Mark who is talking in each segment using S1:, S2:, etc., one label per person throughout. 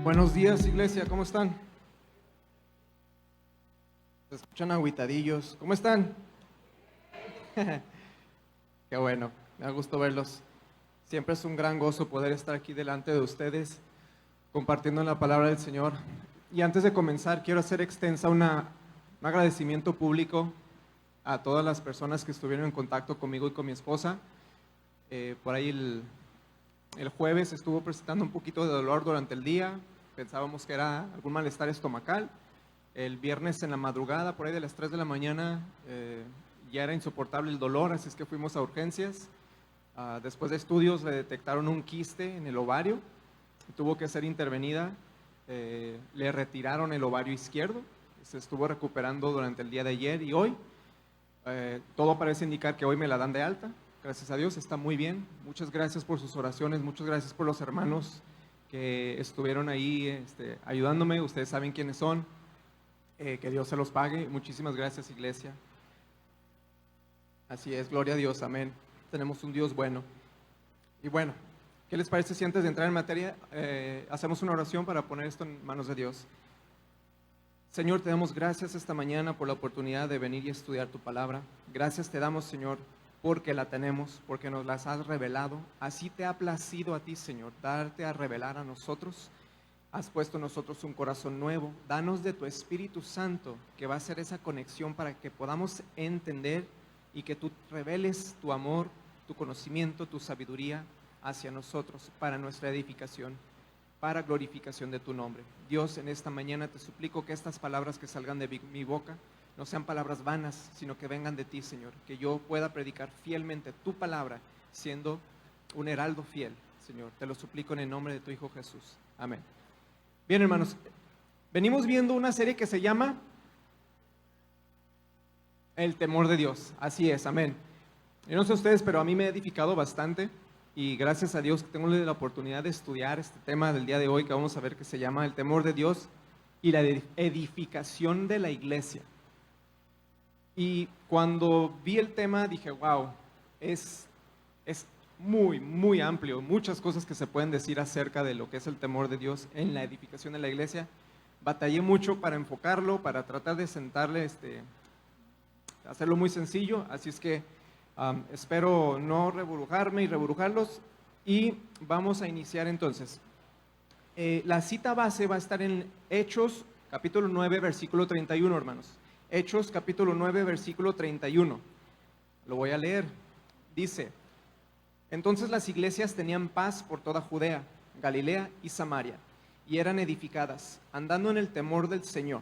S1: Buenos días, iglesia, ¿cómo están? Se escuchan agüitadillos. ¿Cómo están? Qué bueno, me da gusto verlos. Siempre es un gran gozo poder estar aquí delante de ustedes, compartiendo la palabra del Señor. Y antes de comenzar, quiero hacer extensa un agradecimiento público a todas las personas que estuvieron en contacto conmigo y con mi esposa. Por ahí el jueves estuvo presentando un poquito de dolor durante el día. Pensábamos que era algún malestar estomacal. El viernes en la madrugada, por ahí de las 3 de la mañana, ya era insoportable el dolor, así es que fuimos a urgencias. Después de estudios le detectaron un quiste en el ovario, tuvo que ser intervenida. Le retiraron el ovario izquierdo, se estuvo recuperando durante el día de ayer y hoy. Todo parece indicar que hoy me la dan de alta. Gracias a Dios, está muy bien. Muchas gracias por sus oraciones, muchas gracias por los hermanos que estuvieron ahí ayudándome. Ustedes saben quiénes son. Que Dios se los pague. Muchísimas gracias, iglesia. Así es, gloria a Dios, amén. Tenemos un Dios bueno. Y bueno, ¿qué les parece si antes de entrar en materia hacemos una oración para poner esto en manos de Dios? Señor, te damos gracias esta mañana por la oportunidad de venir y estudiar tu palabra. Gracias te damos, Señor, porque la tenemos, porque nos las has revelado. Así te ha placido a ti, Señor, darte a revelar a nosotros. Has puesto en nosotros un corazón nuevo. Danos de tu Espíritu Santo, que va a hacer esa conexión para que podamos entender y que tú reveles tu amor, tu conocimiento, tu sabiduría hacia nosotros para nuestra edificación, para glorificación de tu nombre. Dios, en esta mañana te suplico que estas palabras que salgan de mi boca no sean palabras vanas, sino que vengan de ti, Señor, que yo pueda predicar fielmente tu palabra, siendo un heraldo fiel, Señor. Te lo suplico en el nombre de tu Hijo Jesús. Amén. Bien, hermanos, venimos viendo una serie que se llama El temor de Dios. Así es, amén. Yo no sé ustedes, pero a mí me ha edificado bastante y gracias a Dios que tengo la oportunidad de estudiar este tema del día de hoy que vamos a ver, que se llama El temor de Dios y la edificación de la iglesia. Y cuando vi el tema dije, wow, es muy, muy amplio, muchas cosas que se pueden decir acerca de lo que es el temor de Dios en la edificación de la iglesia. Batallé mucho para enfocarlo, para tratar de sentarle, hacerlo muy sencillo, así es que espero no reburujarme y reburujarlos, y vamos a iniciar entonces. La cita base va a estar en Hechos, capítulo 9, versículo 31, hermanos. Hechos, capítulo 9, versículo 31. Lo voy a leer. Dice: entonces las iglesias tenían paz por toda Judea, Galilea y Samaria, y eran edificadas, andando en el temor del Señor,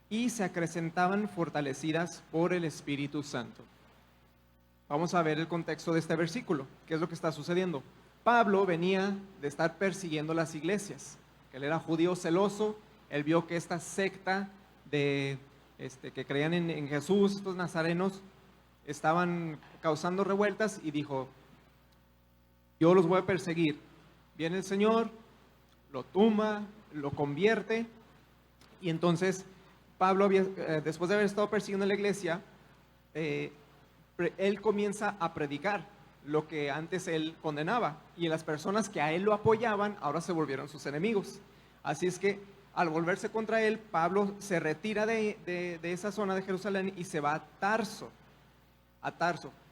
S1: y se acrecentaban fortalecidas por el Espíritu Santo. Vamos a ver el contexto de este versículo. ¿Qué es lo que está sucediendo? Pablo venía de estar persiguiendo las iglesias. Él era judío celoso. Él vio que esta secta que creían en Jesús, estos nazarenos, estaban causando revueltas y dijo: yo los voy a perseguir. Viene el Señor, lo tumba, lo convierte, y entonces Pablo, después de haber estado persiguiendo la iglesia, él comienza a predicar lo que antes él condenaba, y las personas que a él lo apoyaban ahora se volvieron sus enemigos. Así es que al volverse contra él, Pablo se retira de esa zona de Jerusalén y se va a Tarso,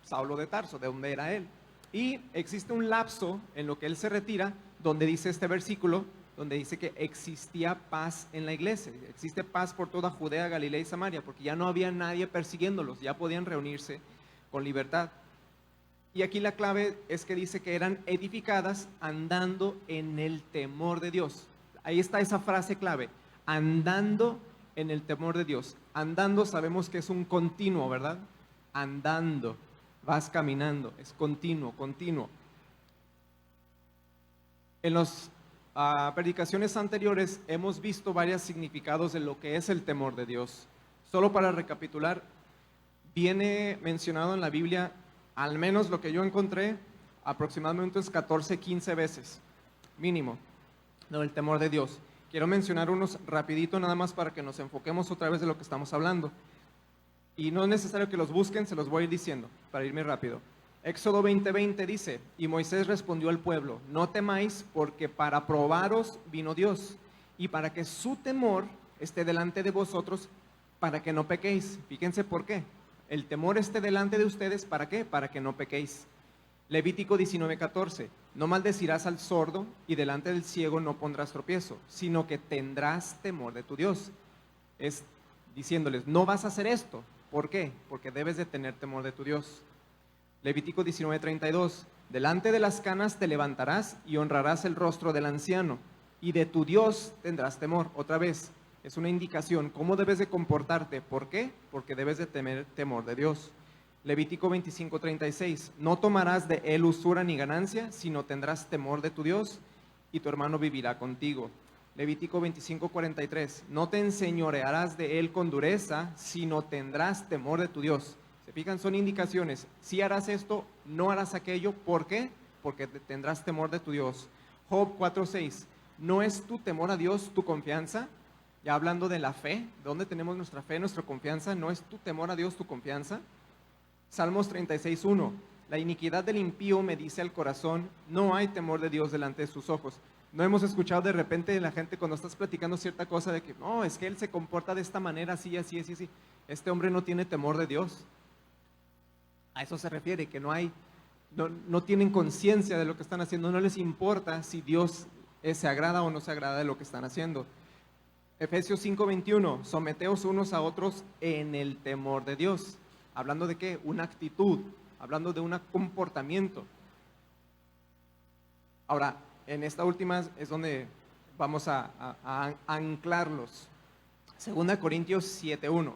S1: Saulo de Tarso, de donde era él. Y existe un lapso en lo que él se retira, donde dice este versículo, donde dice que existía paz en la iglesia. Existe paz por toda Judea, Galilea y Samaria, porque ya no había nadie persiguiéndolos, ya podían reunirse con libertad. Y aquí la clave es que dice que eran edificadas andando en el temor de Dios. Ahí está esa frase clave, andando en el temor de Dios. Andando sabemos que es un continuo, ¿verdad? Andando. Vas caminando, es continuo. En las predicaciones anteriores hemos visto varios significados de lo que es el temor de Dios. Solo para recapitular, viene mencionado en la Biblia, al menos lo que yo encontré, aproximadamente 14, 15 veces, mínimo, el temor de Dios. Quiero mencionar unos rapidito nada más para que nos enfoquemos otra vez de lo que estamos hablando. Y no es necesario que los busquen, se los voy a ir diciendo, para irme rápido. Éxodo 20:20 dice: y Moisés respondió al pueblo: no temáis, porque para probaros vino Dios, y para que su temor esté delante de vosotros, para que no pequéis. Fíjense por qué. El temor esté delante de ustedes, ¿para qué? Para que no pequéis. Levítico 19:14, no maldecirás al sordo y delante del ciego no pondrás tropiezo, sino que tendrás temor de tu Dios. Es diciéndoles, no vas a hacer esto. ¿Por qué? Porque debes de tener temor de tu Dios. Levítico 19:32, delante de las canas te levantarás y honrarás el rostro del anciano, y de tu Dios tendrás temor. Otra vez, es una indicación, ¿cómo debes de comportarte? ¿Por qué? Porque debes de tener temor de Dios. Levítico 25:36, no tomarás de él usura ni ganancia, sino tendrás temor de tu Dios, y tu hermano vivirá contigo. Levítico 25:43, no te enseñorearás de él con dureza, sino tendrás temor de tu Dios. ¿Se fijan? Son indicaciones. Si harás esto, no harás aquello. ¿Por qué? Porque tendrás temor de tu Dios. Job 4:6, ¿no es tu temor a Dios tu confianza? Ya hablando de la fe, ¿dónde tenemos nuestra fe, nuestra confianza? ¿No es tu temor a Dios tu confianza? Salmos 36:1, la iniquidad del impío me dice al corazón, no hay temor de Dios delante de sus ojos. No hemos escuchado de repente de la gente cuando estás platicando cierta cosa de que, no, es que él se comporta de esta manera, así, así, así, así. Este hombre no tiene temor de Dios. A eso se refiere, que no tienen conciencia de lo que están haciendo, no les importa si Dios se agrada o no se agrada de lo que están haciendo. Efesios 5:21, someteos unos a otros en el temor de Dios. ¿Hablando de qué? Una actitud, hablando de un comportamiento. Ahora, en esta última es donde vamos a anclarlos. 2 Corintios 7:1.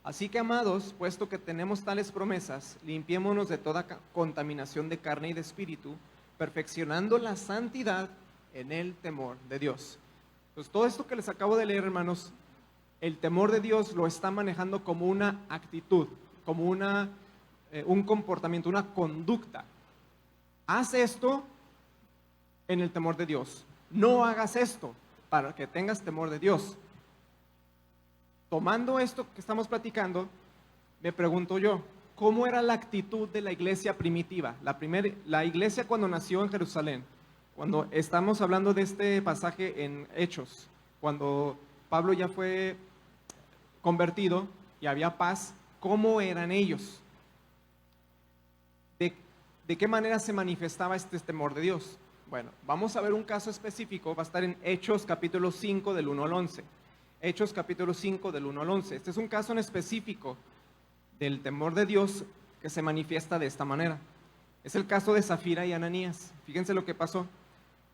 S1: Así que, amados, puesto que tenemos tales promesas, limpiémonos de toda contaminación de carne y de espíritu, perfeccionando la santidad en el temor de Dios. Pues todo esto que les acabo de leer, hermanos, el temor de Dios lo está manejando como una actitud, como un comportamiento, una conducta. Haz esto en el temor de Dios. No hagas esto para que tengas temor de Dios. Tomando esto que estamos platicando, me pregunto yo, ¿cómo era la actitud de la iglesia primitiva? La iglesia cuando nació en Jerusalén, cuando estamos hablando de este pasaje en Hechos, cuando Pablo ya fue convertido y había paz, ¿cómo eran ellos? ¿De qué manera se manifestaba este temor de Dios? Bueno, vamos a ver un caso específico, va a estar en Hechos capítulo 5 del 1 al 11. Hechos capítulo 5 del 1 al 11. Este es un caso en específico del temor de Dios que se manifiesta de esta manera. Es el caso de Zafira y Ananías. Fíjense lo que pasó.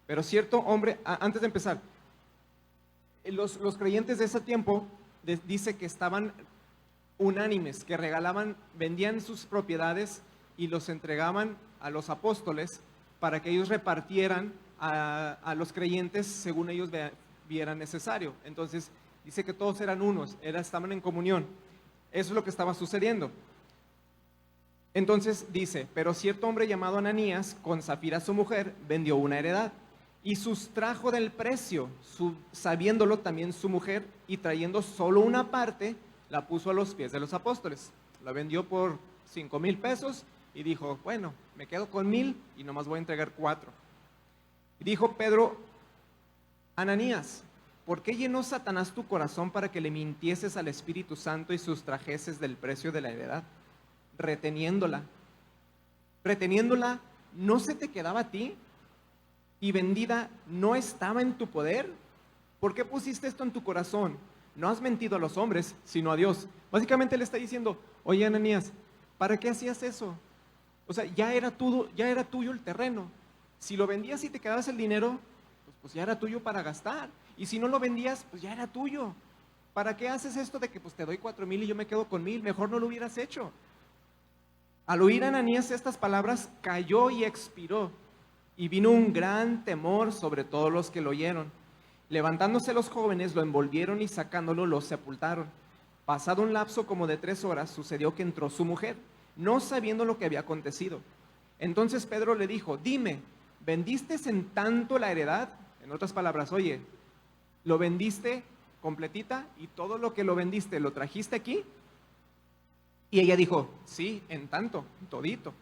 S1: Pero cierto hombre, antes de empezar, los creyentes de ese tiempo dice que estaban unánimes, que vendían sus propiedades y los entregaban a los apóstoles para que ellos repartieran a los creyentes según ellos vieran necesario. Entonces dice que todos eran unos, estaban en comunión. Eso es lo que estaba sucediendo. Entonces dice, pero cierto hombre llamado Ananías, con Zafira su mujer, vendió una heredad y sustrajo del precio, sabiéndolo también su mujer, y trayendo solo una parte, la puso a los pies de los apóstoles. La vendió por 5,000 pesos y dijo, bueno, me quedo con 1,000 y nomás voy a entregar 4. Y dijo Pedro, Ananías, ¿por qué llenó Satanás tu corazón para que le mintieses al Espíritu Santo y sustrajeses del precio de la heredad? Reteniéndola, ¿no se te quedaba a ti? Y vendida, ¿no estaba en tu poder? ¿Por qué pusiste esto en tu corazón? No has mentido a los hombres, sino a Dios. Básicamente le está diciendo, oye Ananías, ¿para qué hacías eso? O sea, ya era tuyo el terreno. Si lo vendías y te quedabas el dinero, pues ya era tuyo para gastar. Y si no lo vendías, pues ya era tuyo. ¿Para qué haces esto de que pues te doy 4,000 y yo me quedo con 1,000? Mejor no lo hubieras hecho. Al oír Ananías estas palabras, cayó y expiró. Y vino un gran temor sobre todos los que lo oyeron. Levantándose los jóvenes, lo envolvieron y sacándolo, lo sepultaron. Pasado un lapso como de 3 horas, sucedió que entró su mujer, no sabiendo lo que había acontecido. Entonces Pedro le dijo, dime, ¿vendiste en tanto la heredad? En otras palabras, oye, ¿lo vendiste completita y todo lo que lo vendiste lo trajiste aquí? Y ella dijo, sí, en tanto, todito.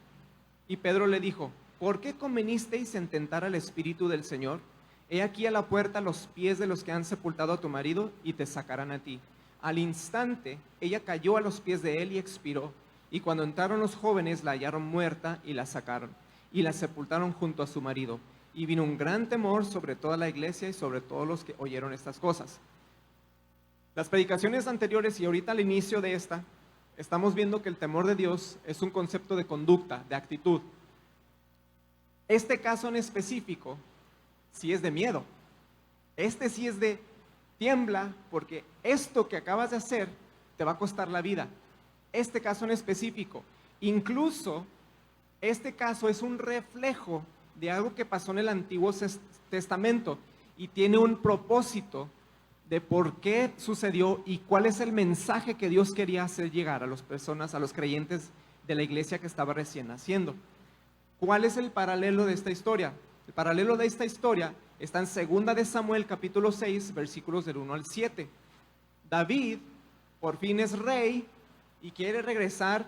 S1: Y Pedro le dijo, ¿por qué convenisteis en tentar al Espíritu del Señor? He aquí a la puerta los pies de los que han sepultado a tu marido y te sacarán a ti. Al instante ella cayó a los pies de él y expiró. Y cuando entraron los jóvenes la hallaron muerta y la sacaron y la sepultaron junto a su marido. Y vino un gran temor sobre toda la iglesia y sobre todos los que oyeron estas cosas. Las predicaciones anteriores y ahorita al inicio de esta, estamos viendo que el temor de Dios es un concepto de conducta, de actitud. Este caso en específico sí es de miedo. Este sí es de tiembla, porque esto que acabas de hacer te va a costar la vida. Este caso en específico, incluso este caso es un reflejo de algo que pasó en el Antiguo Testamento y tiene un propósito de por qué sucedió y cuál es el mensaje que Dios quería hacer llegar a las personas, a los creyentes de la iglesia que estaba recién naciendo. ¿Cuál es el paralelo de esta historia? El paralelo de esta historia está en 2 de Samuel capítulo 6, versículos del 1 al 7. David por fin es rey y quiere regresar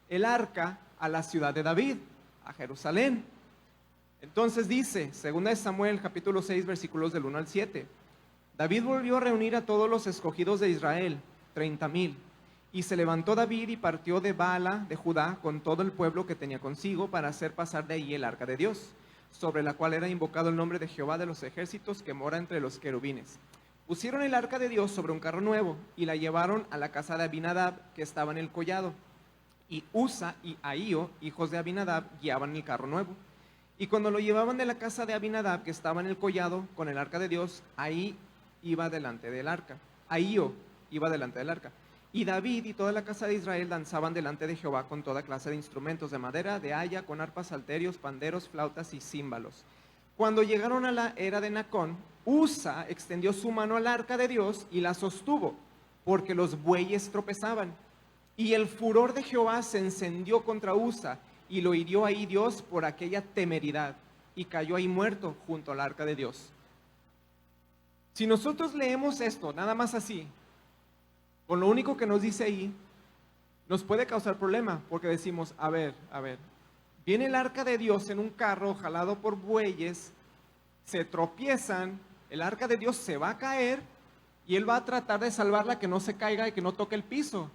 S1: el arca a la ciudad de David, a Jerusalén. Entonces dice, 2 de Samuel capítulo 6, versículos del 1 al 7. David volvió a reunir a todos los escogidos de Israel, 30,000. Y se levantó David y partió de Baala de Judá con todo el pueblo que tenía consigo para hacer pasar de ahí el arca de Dios, sobre la cual era invocado el nombre de Jehová de los ejércitos que mora entre los querubines. Pusieron el arca de Dios sobre un carro nuevo y la llevaron a la casa de Abinadab que estaba en el collado. Y Usa y Ahío, hijos de Abinadab, guiaban el carro nuevo. Y cuando lo llevaban de la casa de Abinadab que estaba en el collado con el arca de Dios, Ahío iba delante del arca. Y David y toda la casa de Israel danzaban delante de Jehová con toda clase de instrumentos de madera, de haya, con arpas, salterios, panderos, flautas y címbalos. Cuando llegaron a la era de Nacón, Usa extendió su mano al arca de Dios y la sostuvo, porque los bueyes tropezaban. Y el furor de Jehová se encendió contra Usa, y lo hirió ahí Dios por aquella temeridad, y cayó ahí muerto junto al arca de Dios. Si nosotros leemos esto, nada más así, con lo único que nos dice ahí, nos puede causar problema, porque decimos, a ver, viene el arca de Dios en un carro jalado por bueyes, se tropiezan, el arca de Dios se va a caer, y él va a tratar de salvarla, que no se caiga y que no toque el piso.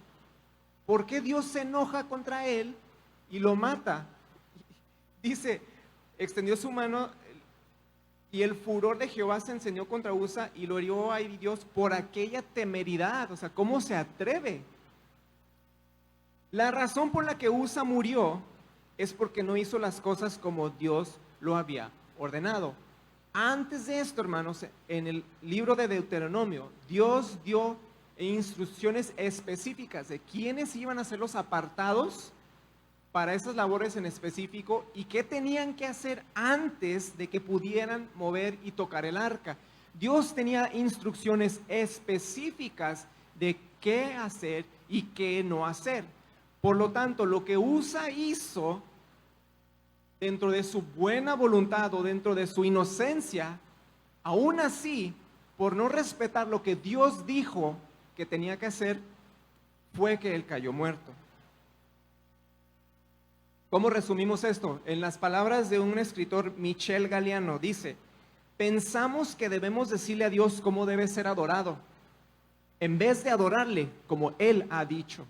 S1: ¿Por qué Dios se enoja contra él y lo mata? Dice, extendió su mano y el furor de Jehová se encendió contra Usa y lo hirió a Dios por aquella temeridad. O sea, ¿cómo se atreve? La razón por la que Usa murió es porque no hizo las cosas como Dios lo había ordenado. Antes de esto, hermanos, en el libro de Deuteronomio, Dios dio instrucciones específicas de quiénes iban a ser los apartados para esas labores en específico y qué tenían que hacer antes de que pudieran mover y tocar el arca. Dios tenía instrucciones específicas de qué hacer y qué no hacer. Por lo tanto, lo que Usa hizo dentro de su buena voluntad o dentro de su inocencia, aún así, por no respetar lo que Dios dijo que tenía que hacer, fue que él cayó muerto. ¿Cómo resumimos esto? En las palabras de un escritor, Michel Galiano, dice, pensamos que debemos decirle a Dios cómo debe ser adorado, en vez de adorarle como Él ha dicho.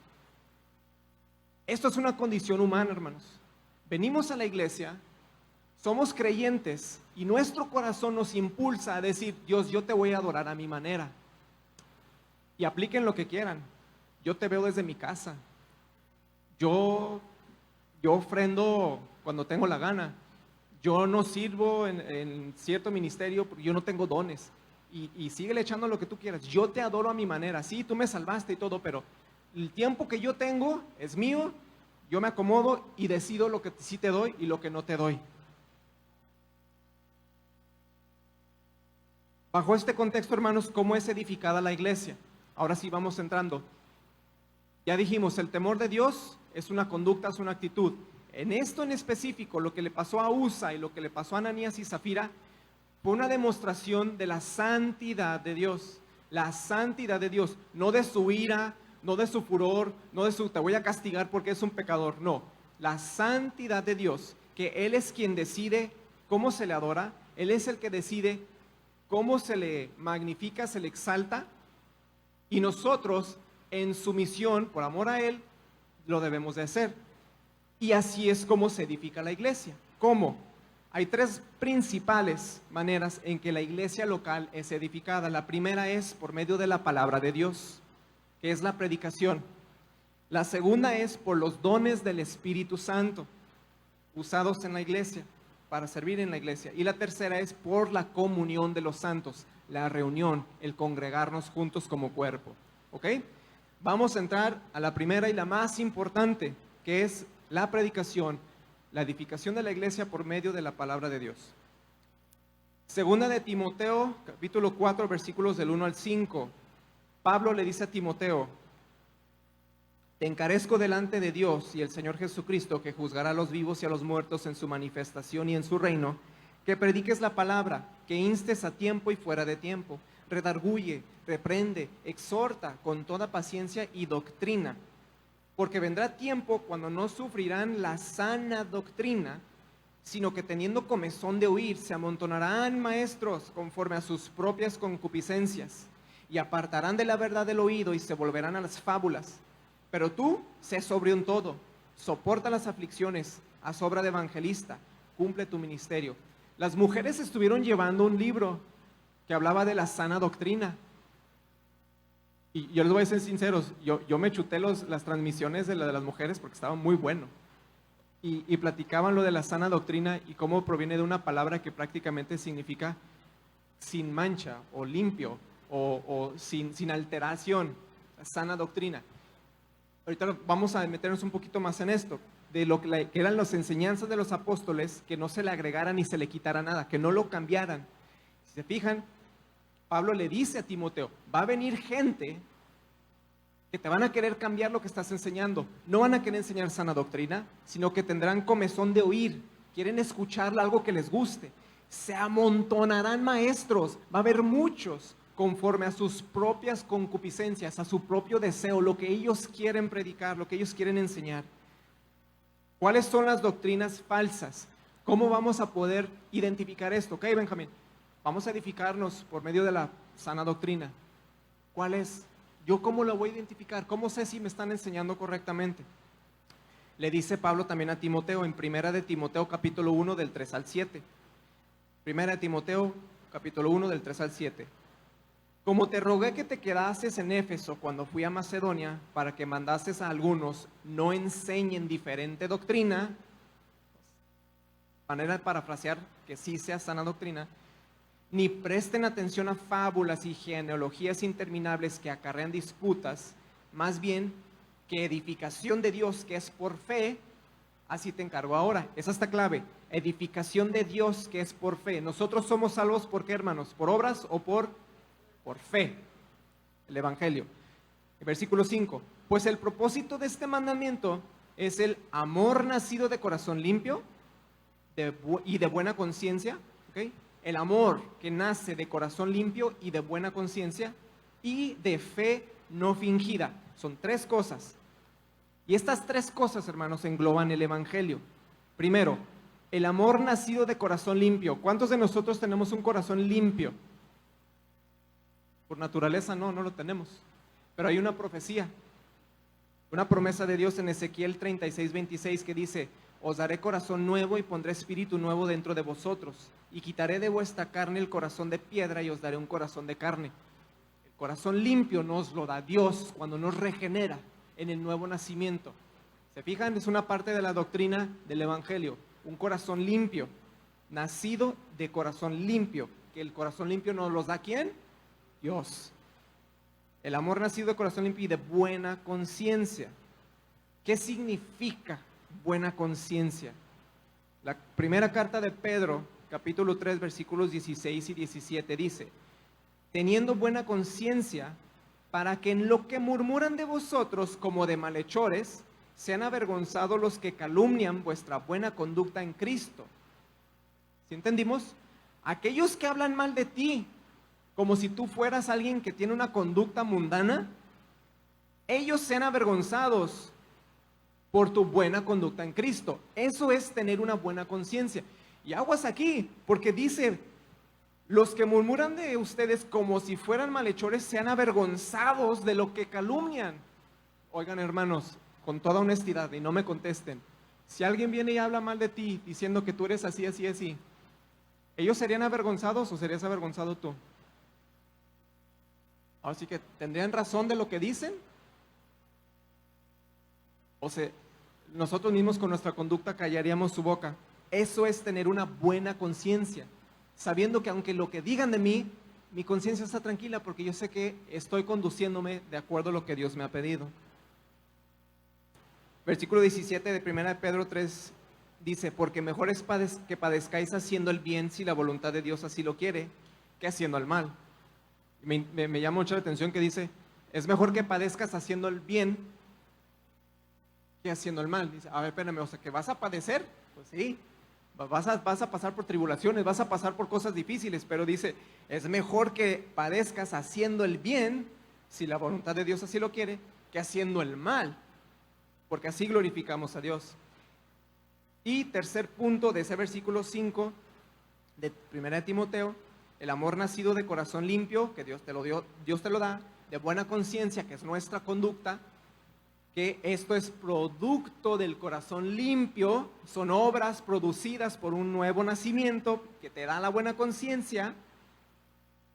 S1: Esto es una condición humana, hermanos. Venimos a la iglesia, somos creyentes y nuestro corazón nos impulsa a decir, Dios, yo te voy a adorar a mi manera. Y apliquen lo que quieran. Yo te veo desde mi casa. Yo ofrendo cuando tengo la gana. Yo no sirvo en cierto ministerio porque yo no tengo dones. Y síguele echando lo que tú quieras. Yo te adoro a mi manera. Sí, tú me salvaste y todo, pero el tiempo que yo tengo es mío. Yo me acomodo y decido lo que sí te doy y lo que no te doy. Bajo este contexto, hermanos, ¿cómo es edificada la iglesia? Ahora sí vamos entrando. Ya dijimos, el temor de Dios es una conducta, es una actitud. En esto en específico, lo que le pasó a Usa y lo que le pasó a Ananías y Zafira fue una demostración de la santidad de Dios. La santidad de Dios, no de su ira, no de su furor, no de su te voy a castigar porque es un pecador. No, la santidad de Dios, que Él es quien decide cómo se le adora. Él es el que decide cómo se le magnifica, se le exalta, y nosotros en sumisión, por amor a Él, lo debemos de hacer. Y así es como se edifica la iglesia. ¿Cómo? Hay tres principales maneras en que la iglesia local es edificada. La primera es por medio de la palabra de Dios, que es la predicación. La segunda es por los dones del Espíritu Santo, usados en la iglesia, para servir en la iglesia. Y la tercera es por la comunión de los santos, la reunión, el congregarnos juntos como cuerpo. ¿Ok? Vamos a entrar a la primera y la más importante, que es la predicación, la edificación de la iglesia por medio de la palabra de Dios. Segunda de Timoteo, capítulo 4, versículos del 1 al 5. Pablo le dice a Timoteo: te encarezco delante de Dios y el Señor Jesucristo, que juzgará a los vivos y a los muertos en su manifestación y en su reino, que prediques la palabra, que instes a tiempo y fuera de tiempo, redarguye, reprende, exhorta con toda paciencia y doctrina. Porque vendrá tiempo cuando no sufrirán la sana doctrina, sino que teniendo comezón de oír, se amontonarán maestros conforme a sus propias concupiscencias, y apartarán de la verdad del oído y se volverán a las fábulas. Pero tú, sé sobrio en todo, soporta las aflicciones, haz obra de evangelista, cumple tu ministerio. Las mujeres estuvieron llevando un libro que hablaba de la sana doctrina. Y yo les voy a ser sinceros, yo me chuté las transmisiones de las mujeres porque estaba muy bueno. Y platicaban lo de la sana doctrina y cómo proviene de una palabra que prácticamente significa sin mancha o limpio o sin alteración, la sana doctrina. Ahorita vamos a meternos un poquito más en esto, de lo que eran las enseñanzas de los apóstoles, que no se le agregara ni se le quitara nada, que no lo cambiaran. Si se fijan, Pablo le dice a Timoteo, va a venir gente que te van a querer cambiar lo que estás enseñando. No van a querer enseñar sana doctrina, sino que tendrán comezón de oír, quieren escuchar algo que les guste. Se amontonarán maestros, va a haber muchos, conforme a sus propias concupiscencias, a su propio deseo, lo que ellos quieren predicar, lo que ellos quieren enseñar. ¿Cuáles son las doctrinas falsas? ¿Cómo vamos a poder identificar esto? Ok, Benjamín, vamos a edificarnos por medio de la sana doctrina. ¿Cuál es? ¿Yo cómo lo voy a identificar? ¿Cómo sé si me están enseñando correctamente? Le dice Pablo también a Timoteo en Primera de Timoteo capítulo 1 del 3 al 7. Primera de Timoteo capítulo 1 del 3 al 7. Como te rogué que te quedases en Éfeso cuando fui a Macedonia, para que mandases a algunos, no enseñen diferente doctrina, manera de parafrasear que sí sea sana doctrina, ni presten atención a fábulas y genealogías interminables que acarrean disputas, más bien que edificación de Dios que es por fe, así te encargo ahora. Esa está clave, edificación de Dios que es por fe. Nosotros somos salvos ¿por qué, hermanos? ¿Por obras o por fe? El Evangelio. El versículo 5. Pues el propósito de este mandamiento es el amor nacido de corazón limpio y de buena conciencia. ¿Okay? El amor que nace de corazón limpio y de buena conciencia y de fe no fingida. Son tres cosas. Y estas tres cosas, hermanos, engloban el Evangelio. Primero, el amor nacido de corazón limpio. ¿Cuántos de nosotros tenemos un corazón limpio? Por naturaleza no lo tenemos. Pero hay una profecía, una promesa de Dios en Ezequiel 36:26 que dice: os daré corazón nuevo y pondré espíritu nuevo dentro de vosotros, y quitaré de vuestra carne el corazón de piedra y os daré un corazón de carne. El corazón limpio nos lo da Dios cuando nos regenera en el nuevo nacimiento. ¿Se fijan? Es una parte de la doctrina del Evangelio. Un corazón limpio, nacido de corazón limpio. Que el corazón limpio nos los da ¿quién? Dios. El amor nacido de corazón limpio y de buena conciencia. ¿Qué significa buena conciencia? La primera carta de Pedro, capítulo 3, versículos 16 y 17 dice: teniendo buena conciencia, para que en lo que murmuran de vosotros como de malhechores, sean avergonzados los que calumnian vuestra buena conducta en Cristo. ¿Sí entendimos? Aquellos que hablan mal de ti, como si tú fueras alguien que tiene una conducta mundana, ellos sean avergonzados por tu buena conducta en Cristo. Eso es tener una buena conciencia. Y aguas aquí, porque dice, los que murmuran de ustedes como si fueran malhechores sean avergonzados de lo que calumnian. Oigan, hermanos, con toda honestidad, y no me contesten, si alguien viene y habla mal de ti diciendo que tú eres así, así, así, ¿ellos serían avergonzados o serías avergonzado tú? Así que, ¿tendrían razón de lo que dicen? O sea, nosotros mismos con nuestra conducta callaríamos su boca. Eso es tener una buena conciencia, sabiendo que aunque lo que digan de mí, mi conciencia está tranquila porque yo sé que estoy conduciéndome de acuerdo a lo que Dios me ha pedido. Versículo 17 de 1 Pedro 3 dice, porque mejor es que padezcáis haciendo el bien si la voluntad de Dios así lo quiere, que haciendo el mal. Me llama mucho la atención que dice, es mejor que padezcas haciendo el bien que haciendo el mal. Dice, a ver, espérame, o sea, ¿que vas a padecer? Pues sí, vas a pasar por tribulaciones, vas a pasar por cosas difíciles, pero dice, es mejor que padezcas haciendo el bien, si la voluntad de Dios así lo quiere, que haciendo el mal, porque así glorificamos a Dios. Y tercer punto de ese versículo 5 de 1 Timoteo, el amor nacido de corazón limpio, que Dios te lo dio, Dios te lo da, de buena conciencia, que es nuestra conducta, que esto es producto del corazón limpio, son obras producidas por un nuevo nacimiento que te da la buena conciencia,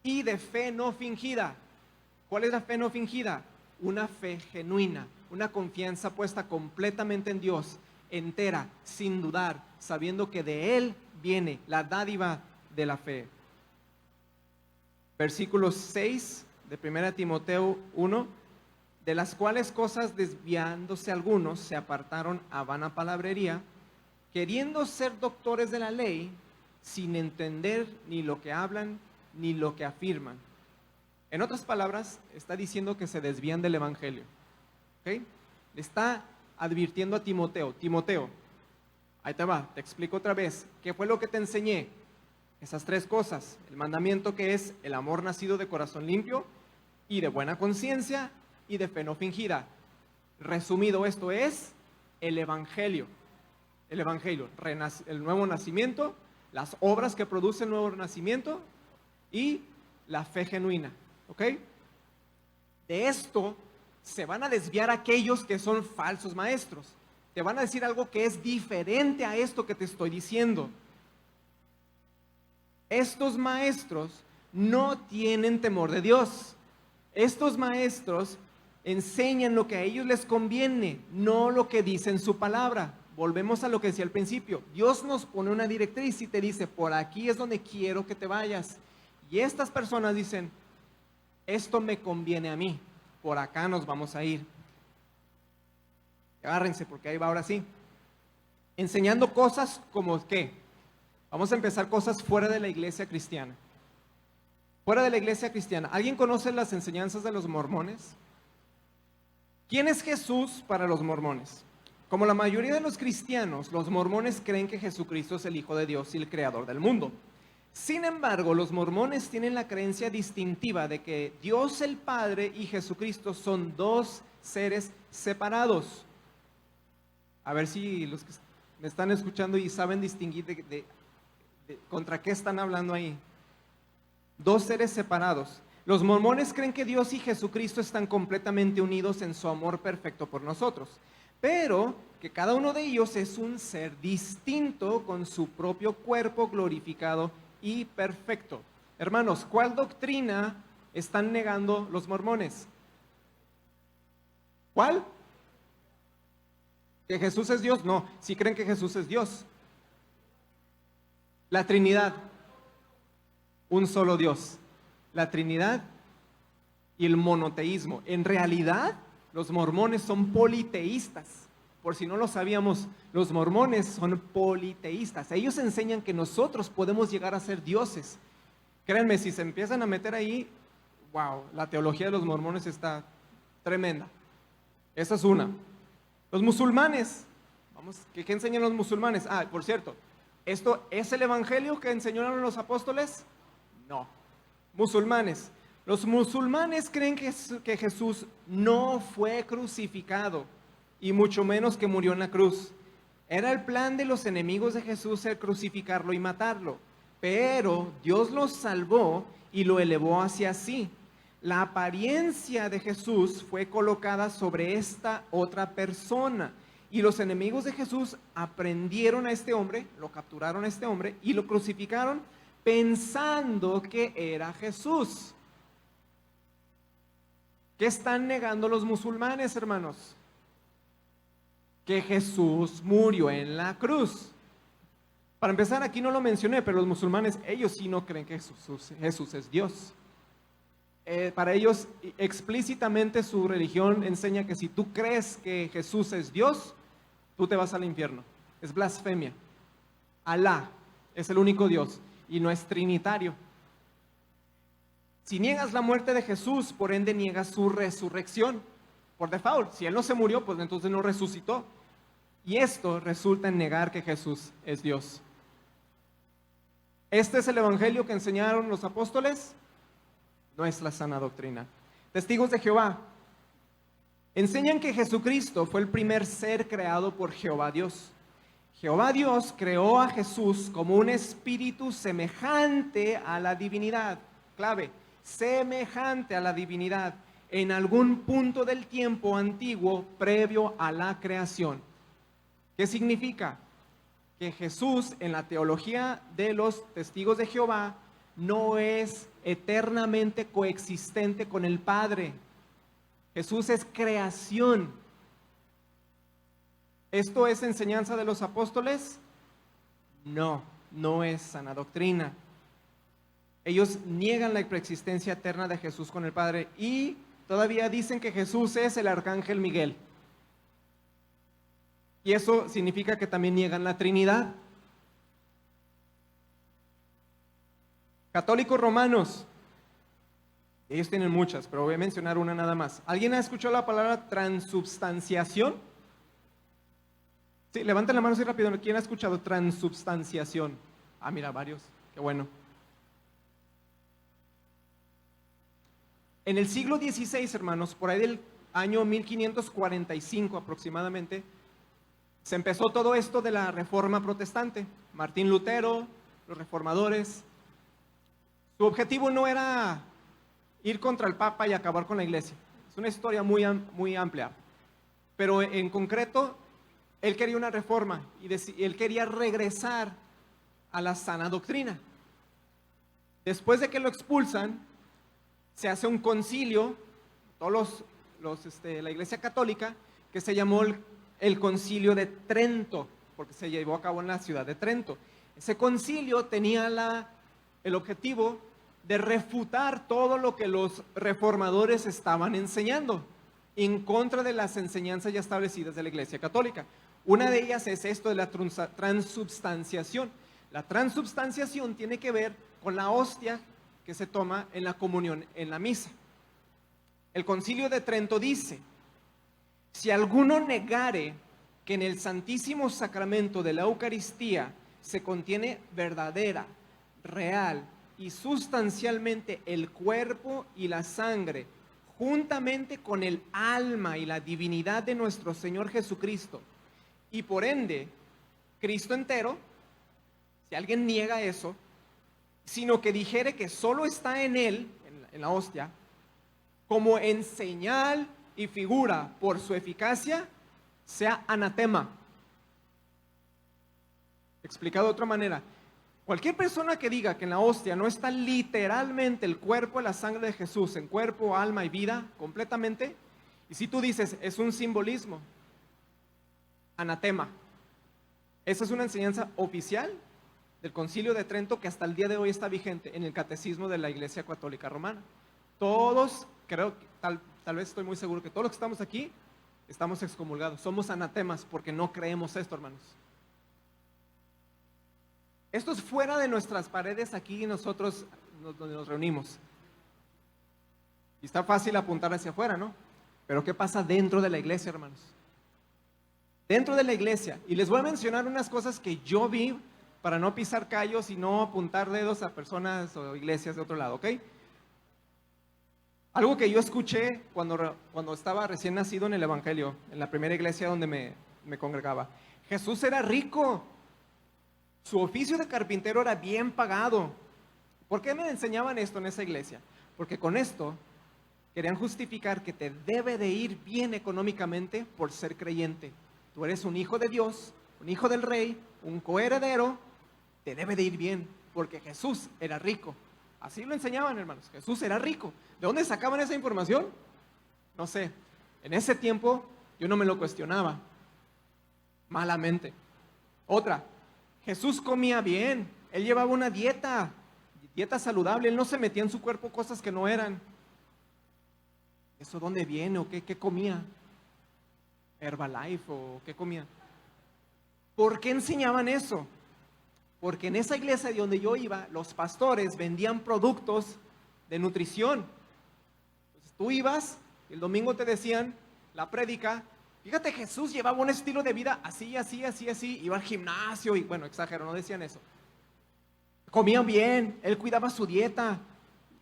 S1: y de fe no fingida. ¿Cuál es la fe no fingida? Una fe genuina, una confianza puesta completamente en Dios, entera, sin dudar, sabiendo que de Él viene la dádiva de la fe. Versículo 6 de 1 Timoteo 1, de las cuales cosas desviándose algunos se apartaron a vana palabrería, queriendo ser doctores de la ley, sin entender ni lo que hablan ni lo que afirman. En otras palabras, está diciendo que se desvían del evangelio. ¿Okay? Le está advirtiendo a Timoteo, Timoteo, ahí te va, te explico otra vez, ¿qué fue lo que te enseñé? Esas tres cosas, el mandamiento que es el amor nacido de corazón limpio y de buena conciencia y de fe no fingida. Resumido, esto es el evangelio, el nuevo nacimiento, las obras que produce el nuevo nacimiento y la fe genuina, ¿ok? De esto se van a desviar aquellos que son falsos maestros, te van a decir algo que es diferente a esto que te estoy diciendo. Estos maestros no tienen temor de Dios. Estos maestros enseñan lo que a ellos les conviene, no lo que dice en su palabra. Volvemos a lo que decía al principio. Dios nos pone una directriz y te dice, por aquí es donde quiero que te vayas. Y estas personas dicen, esto me conviene a mí, por acá nos vamos a ir. Agárrense porque ahí va ahora sí. Enseñando cosas como ¿qué? Vamos a empezar cosas fuera de la iglesia cristiana. Fuera de la iglesia cristiana. ¿Alguien conoce las enseñanzas de los mormones? ¿Quién es Jesús para los mormones? Como la mayoría de los cristianos, los mormones creen que Jesucristo es el Hijo de Dios y el Creador del mundo. Sin embargo, los mormones tienen la creencia distintiva de que Dios el Padre y Jesucristo son dos seres separados. A ver si los que me están escuchando y saben distinguir contra qué están hablando ahí. Dos seres separados. Los mormones creen que Dios y Jesucristo están completamente unidos en su amor perfecto por nosotros, pero que cada uno de ellos es un ser distinto con su propio cuerpo glorificado y perfecto. Hermanos, ¿cuál doctrina están negando los mormones? ¿Cuál? ¿Que Jesús es Dios? No, sí creen que Jesús es Dios. La Trinidad, un solo Dios. La Trinidad y el monoteísmo. En realidad, los mormones son politeístas. Por si no lo sabíamos, los mormones son politeístas. Ellos enseñan que nosotros podemos llegar a ser dioses. Créanme, si se empiezan a meter ahí, wow, la teología de los mormones está tremenda. Esa es una. Los musulmanes, ¿qué enseñan los musulmanes? Ah, por cierto, ¿esto es el evangelio que enseñaron los apóstoles? No. Musulmanes. Los musulmanes creen que Jesús no fue crucificado y mucho menos que murió en la cruz. Era el plan de los enemigos de Jesús el crucificarlo y matarlo. pero Dios lo salvó y lo elevó hacia sí. La apariencia de Jesús fue colocada sobre esta otra persona. Y los enemigos de Jesús aprendieron a este hombre, lo capturaron a este hombre y lo crucificaron pensando que era Jesús. ¿Qué están negando los musulmanes, hermanos? Que Jesús murió en la cruz. Para empezar, aquí no lo mencioné, pero los musulmanes, ellos sí no creen que Jesús es Dios. Para ellos, explícitamente su religión enseña que si tú crees que Jesús es Dios, tú te vas al infierno. Es blasfemia. Alá es el único Dios y no es trinitario. Si niegas la muerte de Jesús, por ende niegas su resurrección. Por default, si Él no se murió, pues entonces no resucitó. Y esto resulta en negar que Jesús es Dios. ¿Este es el evangelio que enseñaron los apóstoles? No es la sana doctrina. Testigos de Jehová enseñan que Jesucristo fue el primer ser creado por Jehová Dios. Jehová Dios creó a Jesús como un espíritu semejante a la divinidad. Clave, semejante a la divinidad en algún punto del tiempo antiguo previo a la creación. ¿Qué significa? Que Jesús en la teología de los testigos de Jehová no es eternamente coexistente con el Padre. Jesús es creación. ¿Esto es enseñanza de los apóstoles? No, no es sana doctrina. Ellos niegan la preexistencia eterna de Jesús con el Padre y todavía dicen que Jesús es el arcángel Miguel. Y eso significa que también niegan la Trinidad. Católicos romanos, ellos tienen muchas, pero voy a mencionar una nada más. ¿Alguien ha escuchado la palabra transubstanciación? Sí, levanten la mano así rápido. ¿Quién ha escuchado transubstanciación? Ah, mira, varios. Qué bueno. En el siglo XVI, hermanos, por ahí del año 1545 aproximadamente, se empezó todo esto de la Reforma Protestante. Martín Lutero, los reformadores. Su objetivo no era ir contra el Papa y acabar con la iglesia. Es una historia muy amplia. Pero en concreto, él quería una reforma y él quería regresar a la sana doctrina. Después de que lo expulsan, se hace un concilio, la iglesia católica, que se llamó el concilio de Trento, porque se llevó a cabo en la ciudad de Trento. Ese concilio tenía el objetivo de refutar todo lo que los reformadores estaban enseñando en contra de las enseñanzas ya establecidas de la Iglesia Católica. Una de ellas es esto de la transubstanciación. La transubstanciación tiene que ver con la hostia que se toma en la comunión, en la misa. El concilio de Trento dice: si alguno negare que en el santísimo sacramento de la Eucaristía se contiene verdadera, real y sustancialmente el cuerpo y la sangre, juntamente con el alma y la divinidad de nuestro Señor Jesucristo, y por ende, Cristo entero, si alguien niega eso, sino que dijere que solo está en él, en la hostia, como en señal y figura por su eficacia, sea anatema. Explicado de otra manera, cualquier persona que diga que en la hostia no está literalmente el cuerpo y la sangre de Jesús, en cuerpo, alma y vida, completamente, y si tú dices, es un simbolismo, anatema. Esa es una enseñanza oficial del Concilio de Trento que hasta el día de hoy está vigente en el Catecismo de la Iglesia Católica Romana. Todos, creo, tal vez estoy muy seguro que todos los que estamos aquí estamos excomulgados, somos anatemas porque no creemos esto, hermanos. Esto es fuera de nuestras paredes aquí nosotros donde nos reunimos. Y está fácil apuntar hacia afuera, ¿no? Pero ¿qué pasa dentro de la iglesia, hermanos? Dentro de la iglesia. Y les voy a mencionar unas cosas que yo vi para no pisar callos y no apuntar dedos a personas o iglesias de otro lado, ¿ok? Algo que yo escuché cuando estaba recién nacido en el Evangelio, en la primera iglesia donde me congregaba. Jesús era rico. Su oficio de carpintero era bien pagado. ¿Por qué me enseñaban esto en esa iglesia? Porque con esto querían justificar que te debe de ir bien económicamente por ser creyente. Tú eres un hijo de Dios, un hijo del rey, un coheredero, te debe de ir bien, porque Jesús era rico. Así lo enseñaban, hermanos. Jesús era rico. ¿De dónde sacaban esa información? No sé. En ese tiempo yo no me lo cuestionaba. Malamente. Otra, Jesús comía bien. Él llevaba una dieta saludable. Él no se metía en su cuerpo cosas que no eran. ¿Eso dónde viene o qué comía? ¿Herbalife o qué comía? ¿Por qué enseñaban eso? Porque en esa iglesia de donde yo iba, los pastores vendían productos de nutrición. Entonces tú ibas, y el domingo te decían la prédica, fíjate, Jesús llevaba un estilo de vida así, así, así, así, iba al gimnasio y bueno, exagero, no decían eso. Comía bien, él cuidaba su dieta,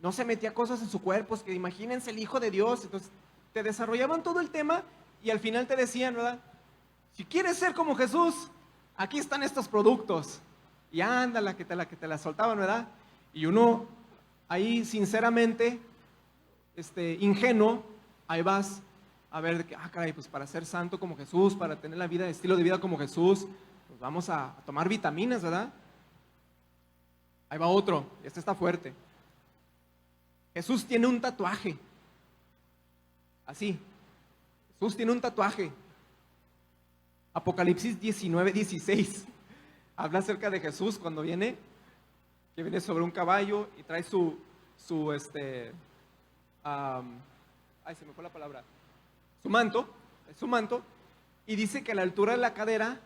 S1: no se metía cosas en su cuerpo, es que imagínense el Hijo de Dios. Entonces te desarrollaban todo el tema y al final te decían, ¿verdad? Si quieres ser como Jesús, aquí están estos productos. Y ándala, que te la soltaban, ¿verdad? Y uno ahí sinceramente, ingenuo, ahí vas a ver, caray, pues para ser santo como Jesús, para tener la vida, estilo de vida como Jesús, pues vamos a tomar vitaminas, ¿verdad? Ahí va otro, este está fuerte. Jesús tiene un tatuaje. Así. Jesús tiene un tatuaje. Apocalipsis 19:16. Habla acerca de Jesús cuando viene, que viene sobre un caballo y trae se me fue la palabra, su manto, y dice que a la altura de la cadera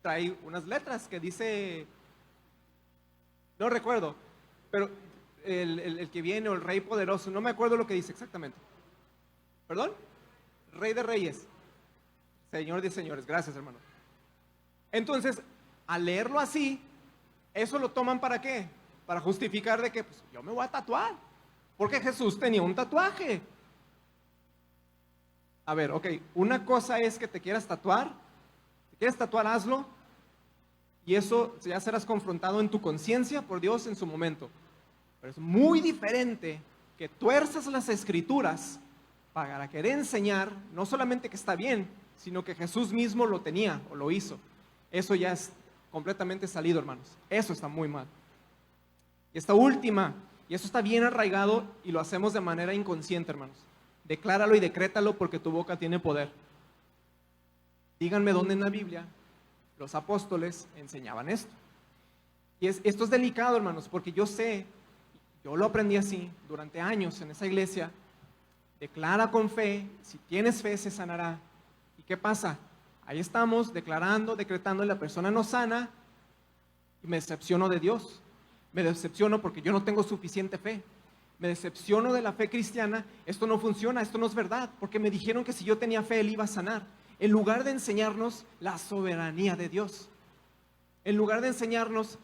S1: trae unas letras que dice, no recuerdo, pero el que viene, o el rey poderoso, no me acuerdo lo que dice exactamente. ¿Perdón? Rey de reyes, Señor de señores. Gracias, hermano. Entonces, al leerlo así, eso lo toman ¿para qué? Para justificar de que pues, yo me voy a tatuar, porque Jesús tenía un tatuaje. A ver, ok, una cosa es que te quieras tatuar, hazlo, y eso ya serás confrontado en tu conciencia por Dios en su momento. Pero es muy diferente que tuerzas las escrituras para querer enseñar, no solamente que está bien, sino que Jesús mismo lo tenía o lo hizo. Eso ya es completamente salido, hermanos. Eso está muy mal. Y esta última, y eso está bien arraigado y lo hacemos de manera inconsciente, hermanos. Decláralo y decrétalo porque tu boca tiene poder. Díganme dónde en la Biblia los apóstoles enseñaban esto. Y esto es delicado, hermanos, porque yo lo aprendí así durante años en esa iglesia. Declara con fe, si tienes fe se sanará. ¿Y qué pasa? Ahí estamos declarando, decretando, y la persona no sana y me decepciono de Dios. Me decepciono porque yo no tengo suficiente fe. Me decepciono de la fe cristiana. Esto no funciona, esto no es verdad, porque me dijeron que si yo tenía fe, Él iba a sanar. En lugar de enseñarnos la soberanía de Dios. En lugar de enseñarnos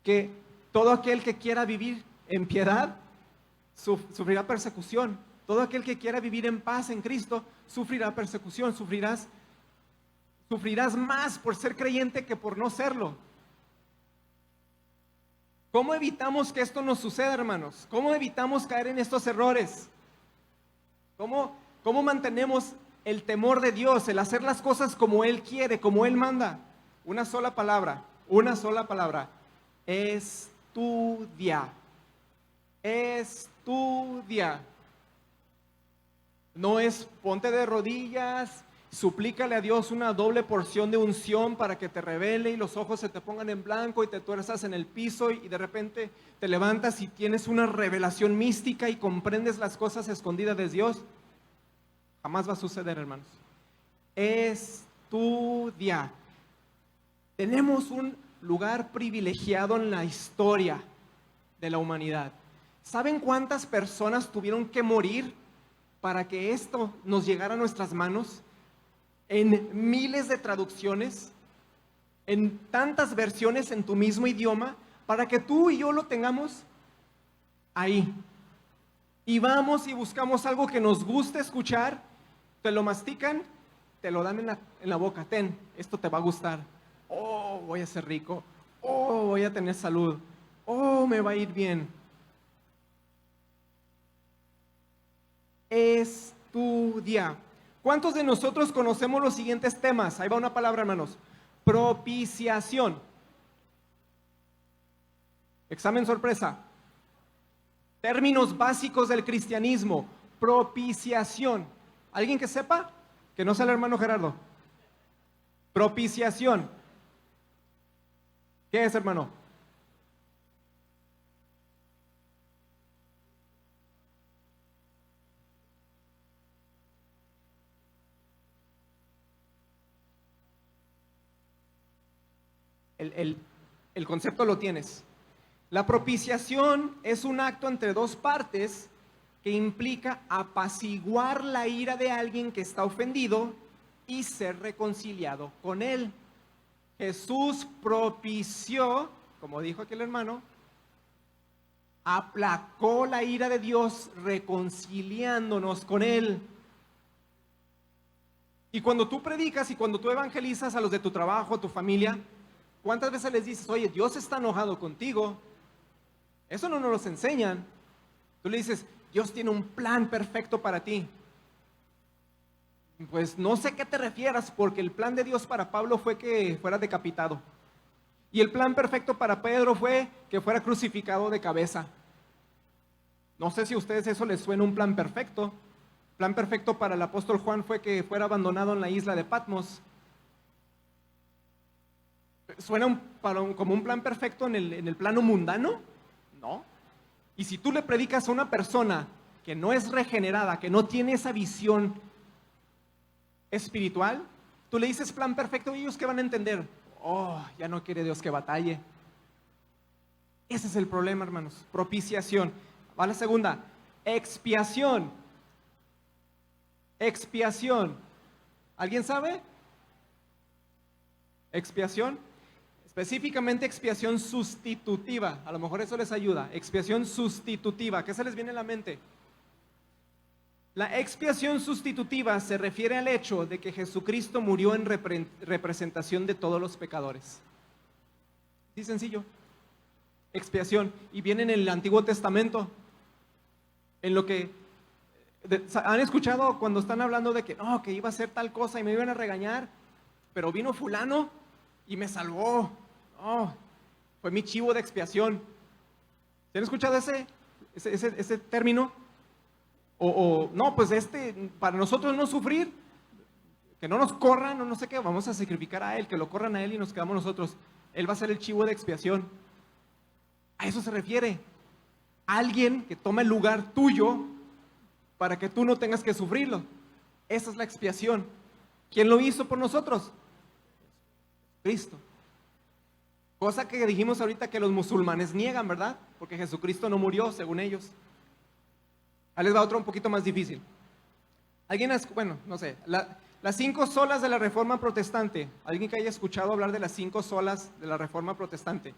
S1: que todo aquel que quiera vivir en piedad sufrirá persecución. Todo aquel que quiera vivir en paz en Cristo sufrirá persecución, sufrirás más por ser creyente que por no serlo. ¿Cómo evitamos que esto nos suceda, hermanos? ¿Cómo evitamos caer en estos errores? ¿Cómo mantenemos el temor de Dios, el hacer las cosas como Él quiere, como Él manda? Una sola palabra. Estudia. Estudia. No es ponte de rodillas, suplícale a Dios una doble porción de unción para que te revele y los ojos se te pongan en blanco y te tuerzas en el piso y de repente te levantas y tienes una revelación mística y comprendes las cosas escondidas de Dios. Jamás va a suceder, hermanos. Estudia. Tenemos un lugar privilegiado en la historia de la humanidad. ¿Saben cuántas personas tuvieron que morir para que esto nos llegara a nuestras manos? En miles de traducciones, en tantas versiones en tu mismo idioma, para que tú y yo lo tengamos ahí. Y vamos y buscamos algo que nos guste escuchar, te lo mastican, te lo dan en la boca, ten, esto te va a gustar. Oh, voy a ser rico. voy a tener salud, oh, me va a ir bien. Estudia. ¿Cuántos de nosotros conocemos los siguientes temas? Ahí va una palabra, hermanos. Propiciación. Examen sorpresa. Términos básicos del cristianismo. Propiciación. ¿Alguien que sepa? Que no sea el hermano Gerardo. Propiciación. ¿Qué es, hermano? El concepto lo tienes. La propiciación es un acto entre dos partes que implica apaciguar la ira de alguien que está ofendido y ser reconciliado con él. Jesús propició, como dijo aquel hermano, aplacó la ira de Dios reconciliándonos con él. Y cuando tú predicas y cuando tú evangelizas a los de tu trabajo, tu familia, ¿cuántas veces les dices, oye, Dios está enojado contigo? Eso no nos lo enseñan. Tú le dices, Dios tiene un plan perfecto para ti. Pues no sé qué te refieras, porque el plan de Dios para Pablo fue que fuera decapitado. Y el plan perfecto para Pedro fue que fuera crucificado de cabeza. No sé si a ustedes eso les suena un plan perfecto. El plan perfecto para el apóstol Juan fue que fuera abandonado en la isla de Patmos. ¿Suena como un plan perfecto en el plano mundano? No. Y si tú le predicas a una persona que no es regenerada, que no tiene esa visión espiritual, tú le dices plan perfecto y ellos ¿qué van a entender? Oh, ya no quiere Dios que batalle. Ese es el problema, hermanos. Propiciación. Va la segunda. Expiación. Expiación. ¿Alguien sabe? Expiación. Específicamente expiación sustitutiva. A lo mejor eso les ayuda. Expiación sustitutiva. ¿Qué se les viene a la mente? La expiación sustitutiva se refiere al hecho de que Jesucristo murió en representación de todos los pecadores. Sí, sencillo. Expiación. Y viene en el Antiguo Testamento. En lo que han escuchado cuando están hablando de que no, que iba a hacer tal cosa y me iban a regañar, pero vino fulano y me salvó. Oh, fue mi chivo de expiación. ¿Se han escuchado ese término? No, pues para nosotros no sufrir, que no nos corran, no sé qué, vamos a sacrificar a él, que lo corran a él y nos quedamos nosotros. Él va a ser el chivo de expiación. A eso se refiere. Alguien que toma el lugar tuyo para que tú no tengas que sufrirlo. Esa es la expiación. ¿Quién lo hizo por nosotros? Cristo. Cosa que dijimos ahorita que los musulmanes niegan, ¿verdad? Porque Jesucristo no murió, según ellos. Ahí les va otro un poquito más difícil. Bueno, no sé, las 5 solas de la Reforma Protestante. ¿Alguien que haya escuchado hablar de las 5 solas de la Reforma Protestante?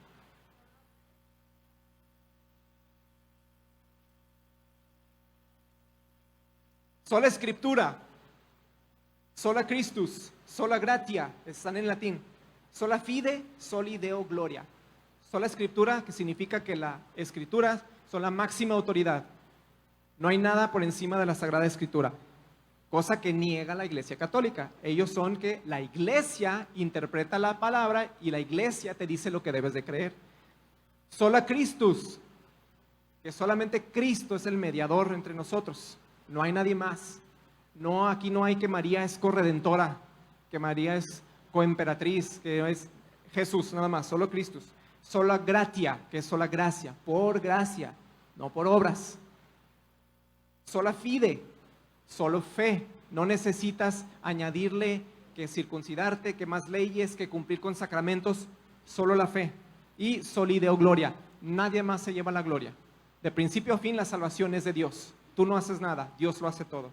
S1: Sola Escritura, sola Christus, sola Gratia, están en latín. Sola Fide, soli Deo Gloria. Sola Escritura, que significa que las Escrituras son la máxima autoridad. No hay nada por encima de la Sagrada Escritura, cosa que niega la Iglesia Católica. Ellos son que la Iglesia interpreta la palabra y la Iglesia te dice lo que debes de creer. Sola Christus, que solamente Cristo es el mediador entre nosotros, no hay nadie más. No, aquí no hay que María es corredentora, que María es coemperatriz, que es Jesús nada más, solo Cristo. Sola Gratia, que es sola gracia, por gracia, no por obras. Sola Fide, solo fe, no necesitas añadirle que circuncidarte, que más leyes, que cumplir con sacramentos, solo la fe. Y soli Deo Gloria, nadie más se lleva la gloria. De principio a fin la salvación es de Dios, tú no haces nada, Dios lo hace todo.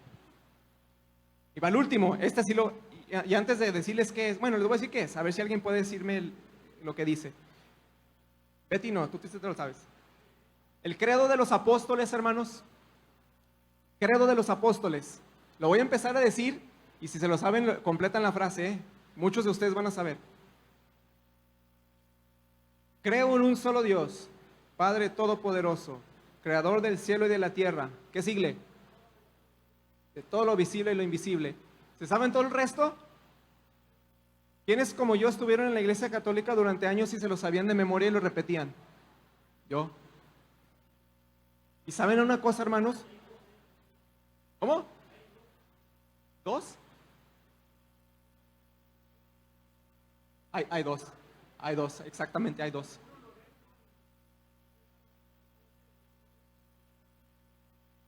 S1: Y va el último, y antes de decirles qué es, bueno, les voy a decir qué es, a ver si alguien puede decirme lo que dice. Betty no, tú te lo sabes. El credo de los apóstoles, hermanos. Credo de los apóstoles. Lo voy a empezar a decir y si se lo saben, completan la frase, ¿eh? Muchos de ustedes van a saber. Creo en un solo Dios, Padre Todopoderoso, Creador del cielo y de la tierra. ¿Qué sigue? De todo lo visible y lo invisible. ¿Se saben todo el resto? ¿Quiénes como yo estuvieron en la iglesia católica durante años y se lo sabían de memoria y lo repetían? Yo. ¿Y saben una cosa, hermanos? ¿Cómo? ¿Dos? Hay dos. Hay dos, exactamente hay dos.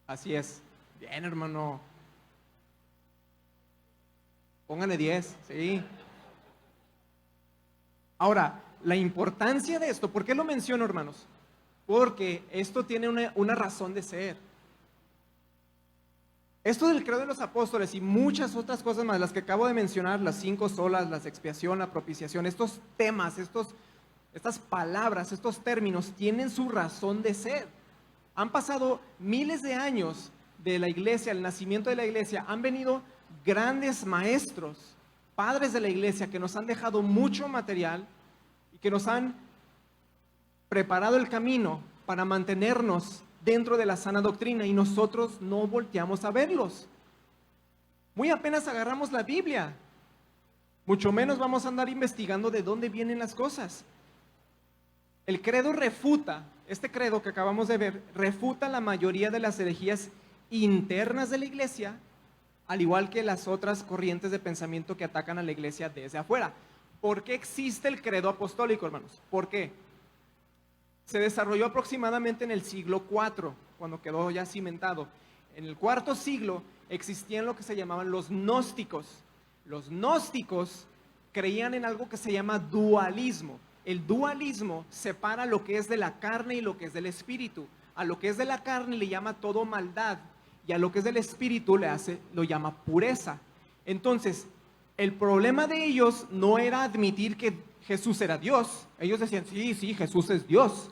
S1: Así es. Bien, hermano. Pónganle 10, sí. Ahora, la importancia de esto, ¿por qué lo menciono, hermanos? Porque esto tiene una razón de ser. Esto del credo de los apóstoles y muchas otras cosas más, las que acabo de mencionar, las 5 solas, la expiación, la propiciación, estos temas, estas palabras, estos términos, tienen su razón de ser. Han pasado miles de años de la iglesia, el nacimiento de la iglesia, han venido grandes maestros, padres de la iglesia que nos han dejado mucho material y que nos han preparado el camino para mantenernos dentro de la sana doctrina y nosotros no volteamos a verlos. Muy apenas agarramos la Biblia, mucho menos vamos a andar investigando de dónde vienen las cosas. El credo refuta, este credo que acabamos de ver, refuta la mayoría de las herejías internas de la iglesia, al igual que las otras corrientes de pensamiento que atacan a la iglesia desde afuera. ¿Por qué existe el credo apostólico, hermanos? ¿Por qué? Se desarrolló aproximadamente en el siglo IV, cuando quedó ya cimentado. En el cuarto siglo existían lo que se llamaban los gnósticos. Los gnósticos creían en algo que se llama dualismo. El dualismo separa lo que es de la carne y lo que es del espíritu. A lo que es de la carne le llama todo maldad y a lo que es del espíritu lo llama pureza. Entonces, el problema de ellos no era admitir que Jesús era Dios. Ellos decían, sí, Jesús es Dios.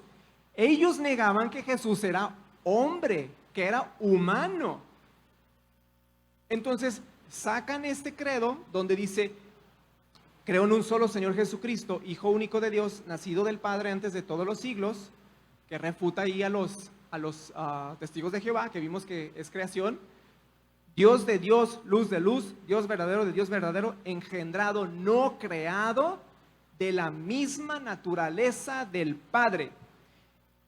S1: Ellos negaban que Jesús era hombre, que era humano. Entonces, sacan este credo donde dice, creo en un solo Señor Jesucristo, Hijo único de Dios, nacido del Padre antes de todos los siglos, que refuta ahí a los testigos de Jehová, que vimos que es creación. Dios de Dios, luz de luz, Dios verdadero de Dios verdadero, engendrado, no creado, de la misma naturaleza del Padre.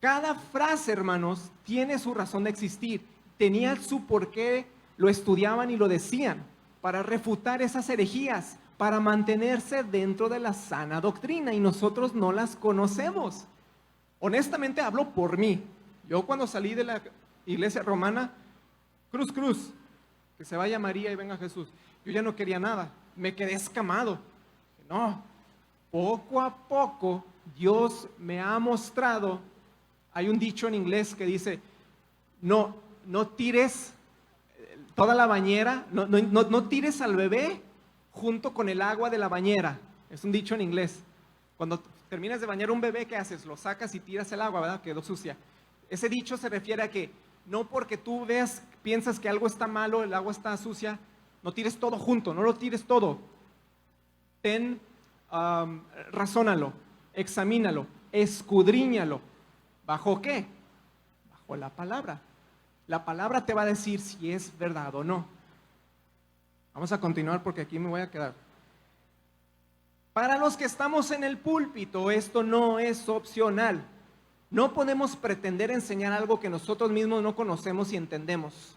S1: Cada frase, hermanos, tiene su razón de existir. Tenía su porqué, lo estudiaban y lo decían para refutar esas herejías, para mantenerse dentro de la sana doctrina y nosotros no las conocemos. Honestamente hablo por mí. Yo cuando salí de la iglesia romana, cruz, cruz, que se vaya María y venga Jesús, yo ya no quería nada, me quedé escamado. No, poco a poco Dios me ha mostrado. Hay un dicho en inglés que dice, no tires toda la bañera, no tires al bebé junto con el agua de la bañera. Es un dicho en inglés. Cuando terminas de bañar un bebé, ¿qué haces? Lo sacas y tiras el agua, ¿verdad? Quedó sucia. Ese dicho se refiere a que no porque tú piensas que algo está malo, el agua está sucia, no tires todo junto, no lo tires todo. Razónalo, examínalo, escudriñalo. ¿Bajo qué? Bajo la palabra. La palabra te va a decir si es verdad o no. Vamos a continuar porque aquí me voy a quedar. Para los que estamos en el púlpito, esto no es opcional. No podemos pretender enseñar algo que nosotros mismos no conocemos y entendemos.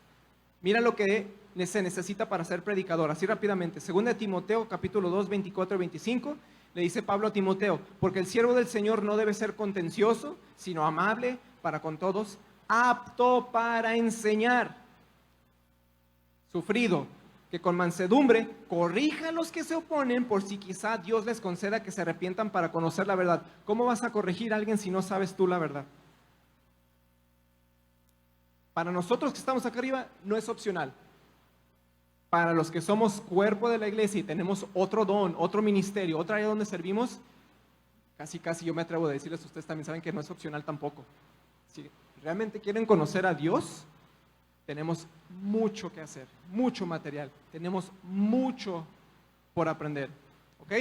S1: Mira lo que se necesita para ser predicador. Así rápidamente. 2 Timoteo, capítulo 2, 24 y 25. Le dice Pablo a Timoteo, porque el siervo del Señor no debe ser contencioso, sino amable para con todos, apto para enseñar, sufrido, que con mansedumbre corrija a los que se oponen, por si quizá Dios les conceda que se arrepientan para conocer la verdad. ¿Cómo vas a corregir a alguien si no sabes tú la verdad? Para nosotros que estamos acá arriba, no es opcional. Para los que somos cuerpo de la iglesia y tenemos otro don, otro ministerio, otra área donde servimos, casi yo me atrevo a decirles, ustedes también saben que no es opcional tampoco. Si realmente quieren conocer a Dios, tenemos mucho que hacer, mucho material, tenemos mucho por aprender, ¿ok?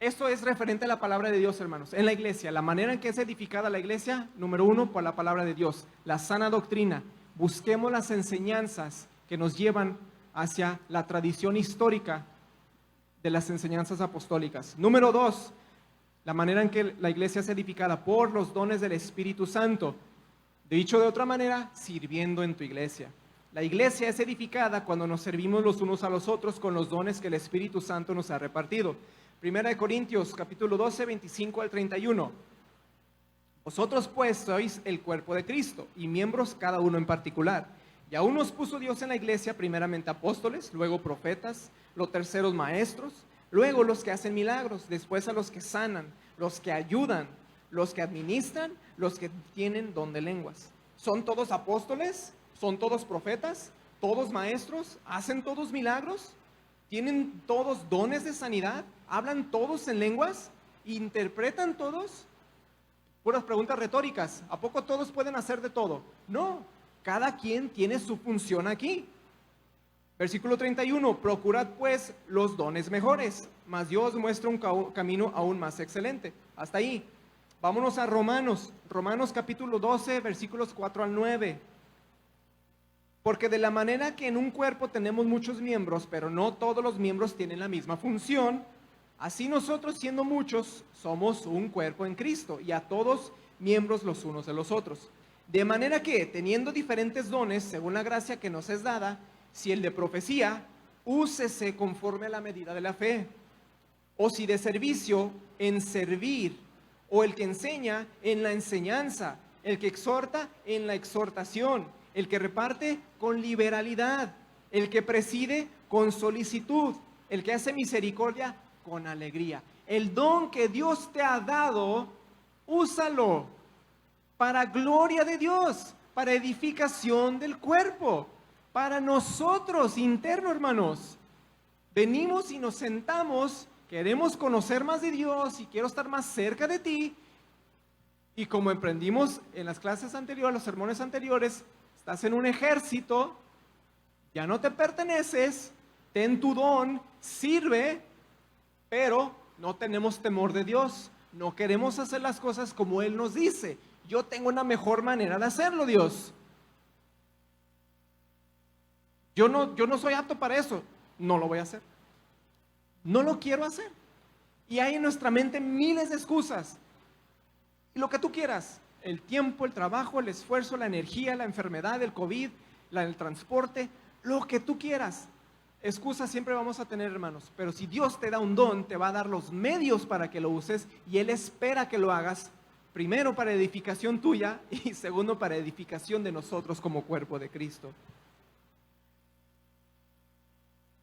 S1: Esto es referente a la palabra de Dios, hermanos. En la iglesia, la manera en que es edificada la iglesia, número uno, por la palabra de Dios. La sana doctrina. Busquemos las enseñanzas que nos llevan hacia la tradición histórica de las enseñanzas apostólicas. Número dos, la manera en que la iglesia es edificada por los dones del Espíritu Santo. Dicho de otra manera, sirviendo en tu iglesia. La iglesia es edificada cuando nos servimos los unos a los otros con los dones que el Espíritu Santo nos ha repartido. Primera de Corintios, capítulo 12, 25 al 31. Vosotros pues sois el cuerpo de Cristo y miembros cada uno en particular. Y aún nos puso Dios en la iglesia primeramente apóstoles, luego profetas, los terceros maestros, luego los que hacen milagros, después a los que sanan, los que ayudan, los que administran, los que tienen don de lenguas. ¿Son todos apóstoles? ¿Son todos profetas? ¿Todos maestros? ¿Hacen todos milagros? ¿Tienen todos dones de sanidad? ¿Hablan todos en lenguas? ¿Interpretan todos? Puras preguntas retóricas. ¿A poco todos pueden hacer de todo? No, cada quien tiene su función aquí. Versículo 31, procurad pues los dones mejores, mas Dios muestra un camino aún más excelente. Hasta ahí. Vámonos a Romanos, Romanos capítulo 12, versículos 4 al 9. Porque de la manera que en un cuerpo tenemos muchos miembros, pero no todos los miembros tienen la misma función, así nosotros siendo muchos somos un cuerpo en Cristo y a todos miembros los unos de los otros. De manera que, teniendo diferentes dones, según la gracia que nos es dada, si el de profecía, úsese conforme a la medida de la fe. O si de servicio, en servir. O el que enseña, en la enseñanza. El que exhorta, en la exhortación. El que reparte, con liberalidad. El que preside, con solicitud. El que hace misericordia, con alegría. El don que Dios te ha dado, úsalo para gloria de Dios, para edificación del cuerpo, para nosotros interno, hermanos. Venimos y nos sentamos, queremos conocer más de Dios y quiero estar más cerca de ti. Y como emprendimos en las clases anteriores, los sermones anteriores, estás en un ejército, ya no te perteneces, ten tu don, sirve, pero no tenemos temor de Dios. No queremos hacer las cosas como Él nos dice. Yo tengo una mejor manera de hacerlo, Dios. Yo no soy apto para eso. No lo voy a hacer. No lo quiero hacer. Y hay en nuestra mente miles de excusas. Y lo que tú quieras. El tiempo, el trabajo, el esfuerzo, la energía, la enfermedad, el COVID, el transporte, lo que tú quieras. Excusas siempre vamos a tener, hermanos, pero si Dios te da un don, te va a dar los medios para que lo uses y Él espera que lo hagas, primero para edificación tuya y segundo para edificación de nosotros como cuerpo de Cristo.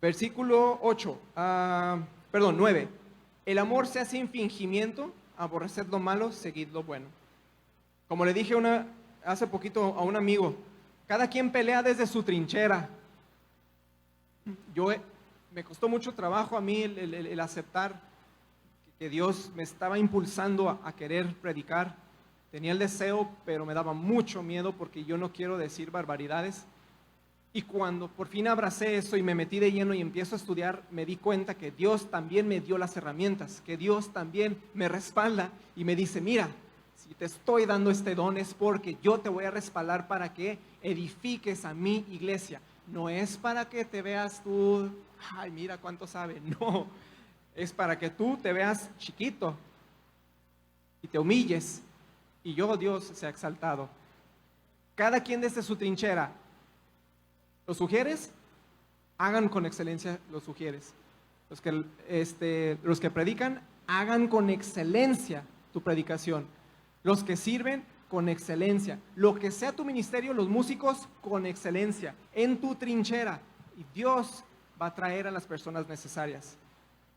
S1: Versículo 9. El amor se hace sin fingimiento, aborreced lo malo, seguid lo bueno. Como le dije hace poquito a un amigo, cada quien pelea desde su trinchera. Me costó mucho trabajo a mí el aceptar que Dios me estaba impulsando a querer predicar. Tenía el deseo, pero me daba mucho miedo porque yo no quiero decir barbaridades. Y cuando por fin abracé eso y me metí de lleno y empiezo a estudiar, me di cuenta que Dios también me dio las herramientas, que Dios también me respalda y me dice, mira, si te estoy dando este don es porque yo te voy a respaldar para que edifiques a mi iglesia. No es para que te veas tú, ay, mira cuánto sabe. No, es para que tú te veas chiquito y te humilles y yo, Dios, sea exaltado. Cada quien desde su trinchera. ¿Los sugieres? Hagan con excelencia los sugieres. Los que predican, hagan con excelencia tu predicación. Los que sirven, con excelencia. Lo que sea tu ministerio, los músicos, con excelencia, en tu trinchera. Y Dios va a traer a las personas necesarias.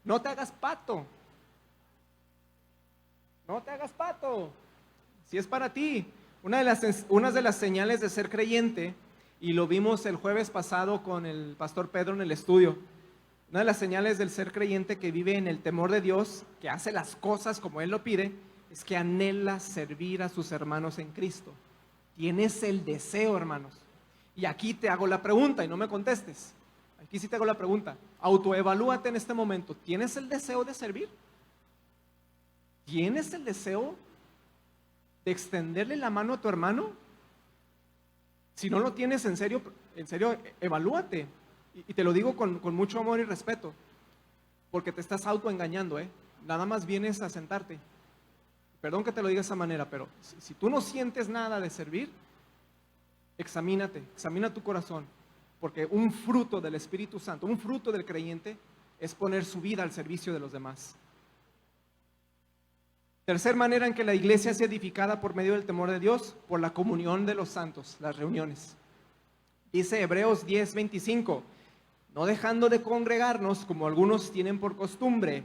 S1: No te hagas pato. No te hagas pato. Si es para ti. Una de las señales de ser creyente, y lo vimos el jueves pasado con el pastor Pedro en el estudio, una de las señales del ser creyente que vive en el temor de Dios, que hace las cosas como Él lo pide, es que anhela servir a sus hermanos en Cristo. Tienes el deseo, hermanos. Y aquí te hago la pregunta y no me contestes. Aquí sí te hago la pregunta. Autoevalúate en este momento. ¿Tienes el deseo de servir? ¿Tienes el deseo de extenderle la mano a tu hermano? Si no lo tienes, en serio, evalúate. Y te lo digo con mucho amor y respeto, porque te estás autoengañando, ¿eh? Nada más vienes a sentarte. Perdón que te lo diga de esa manera, pero si tú no sientes nada de servir, examínate, examina tu corazón, porque un fruto del Espíritu Santo, un fruto del creyente, es poner su vida al servicio de los demás. Tercer manera en que la iglesia es edificada por medio del temor de Dios, por la comunión de los santos, las reuniones. Dice Hebreos 10:25, no dejando de congregarnos como algunos tienen por costumbre.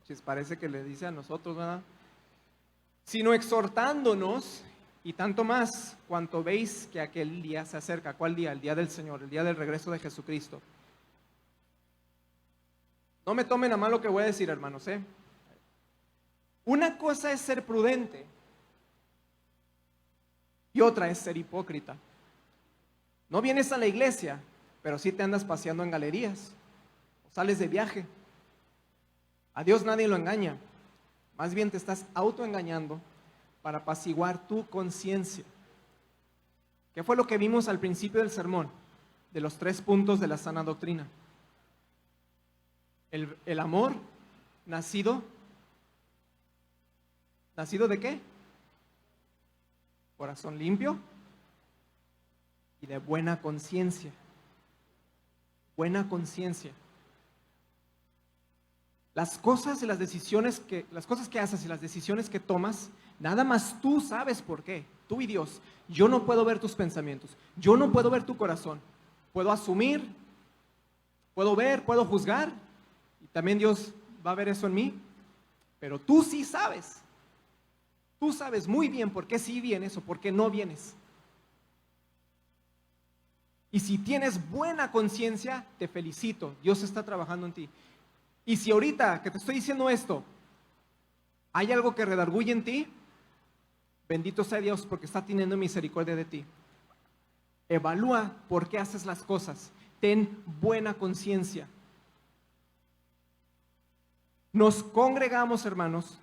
S1: Pues parece que le dice a nosotros, ¿verdad? Sino exhortándonos, y tanto más cuanto veis que aquel día se acerca. ¿Cuál día? El día del Señor, el día del regreso de Jesucristo. No me tomen a mal lo que voy a decir, hermanos, ¿eh? Una cosa es ser prudente y otra es ser hipócrita. No vienes a la iglesia, pero sí te andas paseando en galerías o sales de viaje. A Dios nadie lo engaña, más bien te estás autoengañando para apaciguar tu conciencia. ¿Qué fue lo que vimos al principio del sermón? De los 3 puntos de la sana doctrina. El amor nacido ¿de qué? Corazón limpio y de buena conciencia. Buena conciencia. Las cosas y las cosas que haces y las decisiones que tomas, nada más tú sabes por qué. Tú y Dios. Yo no puedo ver tus pensamientos. Yo no puedo ver tu corazón. Puedo asumir, puedo ver, puedo juzgar. Y también Dios va a ver eso en mí. Pero tú sí sabes. Tú sabes muy bien por qué sí vienes o por qué no vienes. Y si tienes buena conciencia, te felicito. Dios está trabajando en ti. Y si ahorita que te estoy diciendo esto, hay algo que redarguye en ti, bendito sea Dios porque está teniendo misericordia de ti. Evalúa por qué haces las cosas. Ten buena conciencia. Nos congregamos, hermanos.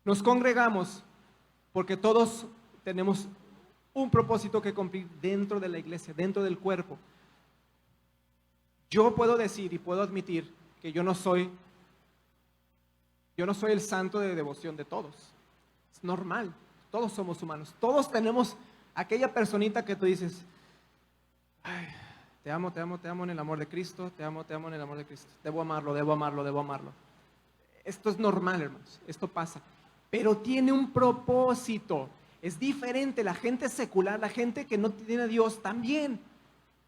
S1: Nos congregamos porque todos tenemos un propósito que cumplir dentro de la iglesia, dentro del cuerpo. Yo puedo decir y puedo admitir que yo no soy el santo de devoción de todos. Es normal, todos somos humanos, todos tenemos aquella personita que tú dices, ay, te amo en el amor de Cristo, te amo en el amor de Cristo, debo amarlo. Esto es normal, hermanos, esto pasa. Pero tiene un propósito. Es diferente la gente secular, la gente que no tiene a Dios también.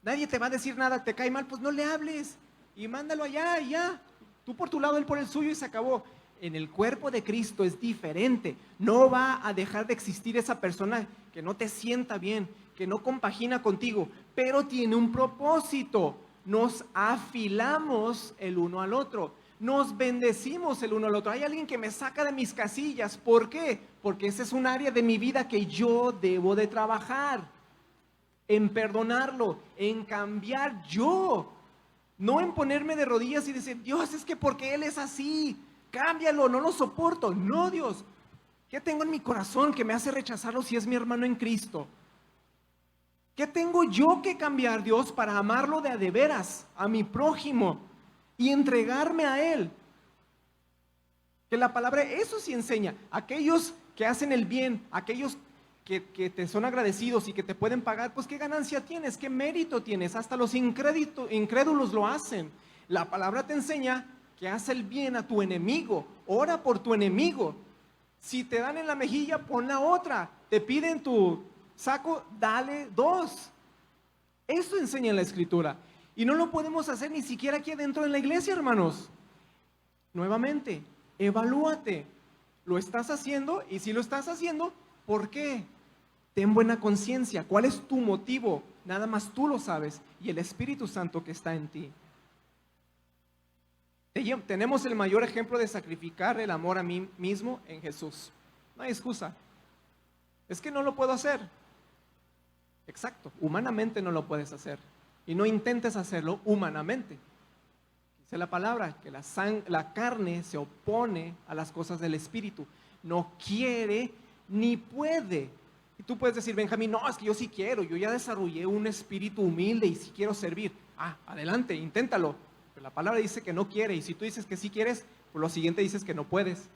S1: Nadie te va a decir nada, te cae mal, pues no le hables y mándalo allá y ya. Tú por tu lado, él por el suyo y se acabó. En el cuerpo de Cristo es diferente. No va a dejar de existir esa persona que no te sienta bien, que no compagina contigo, pero tiene un propósito. Nos afilamos el uno al otro. Nos bendecimos el uno al otro. Hay alguien que me saca de mis casillas. ¿Por qué? Porque ese es un área de mi vida que yo debo de trabajar. En perdonarlo, en cambiar yo. No en ponerme de rodillas y decir, Dios, es que porque Él es así. Cámbialo, no lo soporto. No, Dios. ¿Qué tengo en mi corazón que me hace rechazarlo si es mi hermano en Cristo? ¿Qué tengo yo que cambiar, Dios, para amarlo de a de veras, a mi prójimo? Y entregarme a Él. Que la palabra, eso sí enseña. Aquellos que hacen el bien, aquellos que te son agradecidos y que te pueden pagar, pues qué ganancia tienes, qué mérito tienes. Hasta los incrédulos lo hacen. La palabra te enseña que haz el bien a tu enemigo. Ora por tu enemigo. Si te dan en la mejilla, pon la otra. Te piden tu saco, dale 2. Eso enseña en la Escritura. Y no lo podemos hacer ni siquiera aquí adentro en la iglesia, hermanos. Nuevamente, evalúate. ¿Lo estás haciendo? Y si lo estás haciendo, ¿por qué? Ten buena conciencia. ¿Cuál es tu motivo? Nada más tú lo sabes. Y el Espíritu Santo que está en ti. Tenemos el mayor ejemplo de sacrificar el amor a mí mismo en Jesús. No hay excusa. Es que no lo puedo hacer. Exacto. Humanamente no lo puedes hacer. Y no intentes hacerlo humanamente. Dice la palabra que la carne se opone a las cosas del Espíritu. No quiere ni puede. Y tú puedes decir, Benjamín, no, es que yo sí quiero, yo ya desarrollé un espíritu humilde y sí quiero servir. Adelante, inténtalo. Pero la palabra dice que no quiere, y si tú dices que sí quieres, pues lo siguiente dices que no puedes.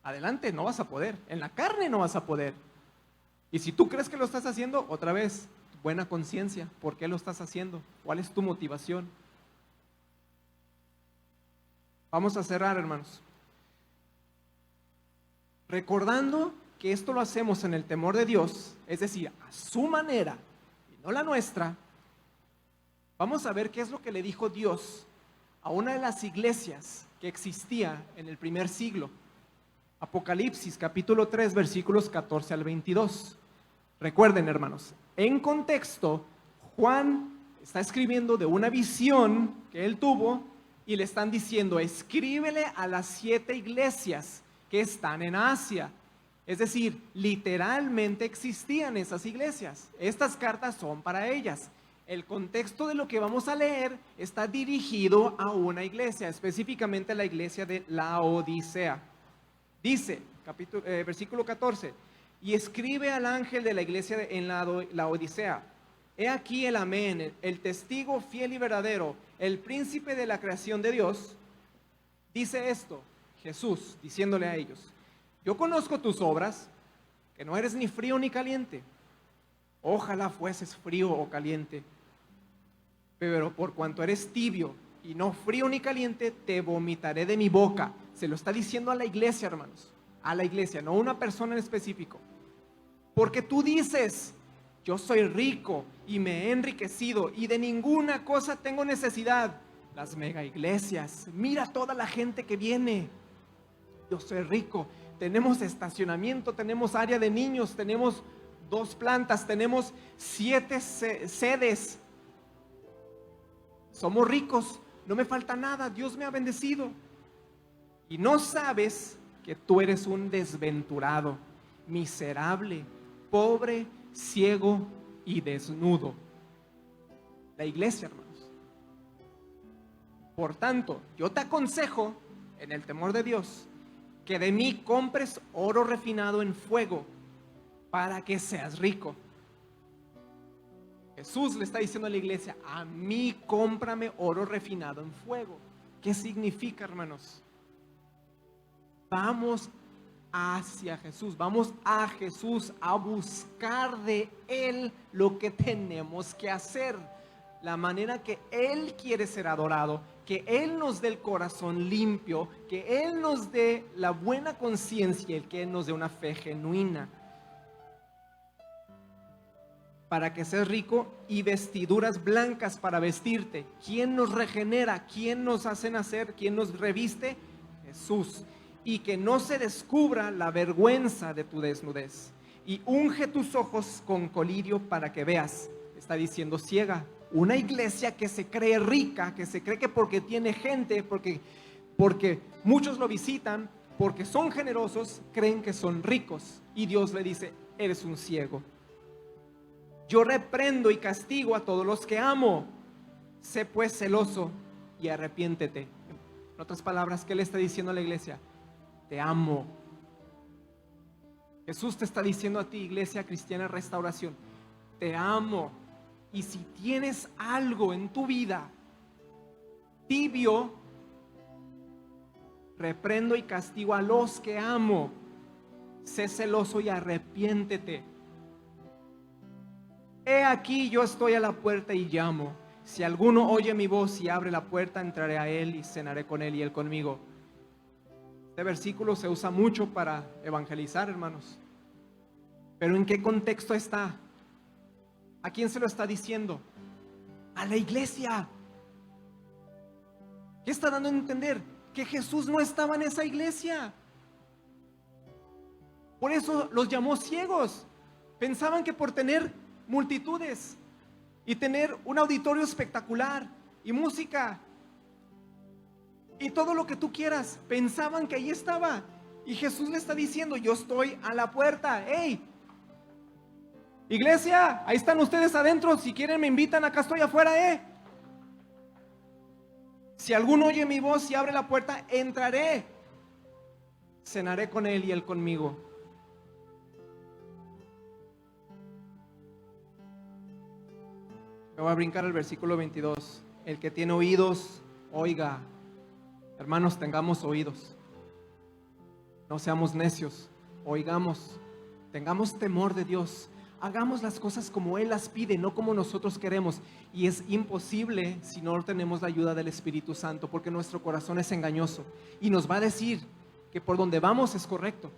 S1: Adelante, no vas a poder. En la carne no vas a poder. Y si tú crees que lo estás haciendo, otra vez, buena conciencia. ¿Por qué lo estás haciendo? ¿Cuál es tu motivación? Vamos a cerrar, hermanos. Recordando que esto lo hacemos en el temor de Dios, es decir, a su manera y no la nuestra, vamos a ver qué es lo que le dijo Dios a una de las iglesias que existía en el primer siglo. Apocalipsis capítulo 3 versículos 14 al 22. Recuerden, hermanos, en contexto, Juan está escribiendo de una visión que él tuvo y le están diciendo, escríbele a las 7 iglesias que están en Asia. Es decir, literalmente existían esas iglesias. Estas cartas son para ellas. El contexto de lo que vamos a leer está dirigido a una iglesia, específicamente a la iglesia de Laodicea. Dice, versículo 14, y escribe al ángel de la iglesia en Laodicea, he aquí el amén, el testigo fiel y verdadero, el príncipe de la creación de Dios, dice esto, Jesús, diciéndole a ellos, yo conozco tus obras, que no eres ni frío ni caliente. Ojalá fueses frío o caliente. Pero por cuanto eres tibio y no frío ni caliente, te vomitaré de mi boca. Se lo está diciendo a la iglesia, hermanos. A la iglesia, no a una persona en específico. Porque tú dices, yo soy rico y me he enriquecido y de ninguna cosa tengo necesidad. Las mega iglesias, mira toda la gente que viene. Yo soy rico, tenemos estacionamiento, tenemos área de niños, tenemos 2 plantas, tenemos 7 sedes. Somos ricos, no me falta nada, Dios me ha bendecido. Y no sabes que tú eres un desventurado, miserable, pobre, ciego y desnudo. La iglesia, hermanos. Por tanto, yo te aconsejo, en el temor de Dios, que de mí compres oro refinado en fuego para que seas rico. Jesús le está diciendo a la iglesia, a mí cómprame oro refinado en fuego. ¿Qué significa, hermanos? Vamos hacia Jesús, vamos a Jesús a buscar de Él lo que tenemos que hacer, la manera que Él quiere ser adorado, que Él nos dé el corazón limpio, que Él nos dé la buena conciencia, el que Él nos dé una fe genuina. Para que seas rico y vestiduras blancas para vestirte. ¿Quién nos regenera? ¿Quién nos hace nacer? ¿Quién nos reviste? Jesús. Y que no se descubra la vergüenza de tu desnudez. Y unge tus ojos con colirio para que veas. Está diciendo ciega. Una iglesia que se cree rica, que se cree que porque tiene gente, porque muchos lo visitan, porque son generosos, creen que son ricos. Y Dios le dice, eres un ciego. Yo reprendo y castigo a todos los que amo. Sé pues celoso y arrepiéntete. En otras palabras, ¿qué le está diciendo a la iglesia? Te amo. Jesús te está diciendo a ti, iglesia cristiana Restauración, te amo. Y si tienes algo en tu vida tibio, reprendo y castigo a los que amo. Sé celoso y arrepiéntete. He aquí yo estoy a la puerta y llamo. Si alguno oye mi voz y abre la puerta, entraré a él y cenaré con él y él conmigo. Este versículo se usa mucho para evangelizar, hermanos. Pero ¿en qué contexto está? ¿A quién se lo está diciendo? A la iglesia. ¿Qué está dando a entender? Que Jesús no estaba en esa iglesia. Por eso los llamó ciegos. Pensaban que por tener multitudes y tener un auditorio espectacular y música y todo lo que tú quieras, pensaban que ahí estaba. Y Jesús le está diciendo, yo estoy a la puerta. ¡Hey! Iglesia, ahí están ustedes adentro. Si quieren me invitan, acá estoy afuera, Si alguno oye mi voz y abre la puerta, entraré, cenaré con él y él conmigo. Me voy a brincar al versículo 22. El que tiene oídos, oiga. Hermanos, tengamos oídos. No seamos necios, oigamos, tengamos temor de Dios. Hagamos las cosas como Él las pide, no como nosotros queremos. Y es imposible si no tenemos la ayuda del Espíritu Santo, porque nuestro corazón es engañoso. Y nos va a decir que por donde vamos es correcto.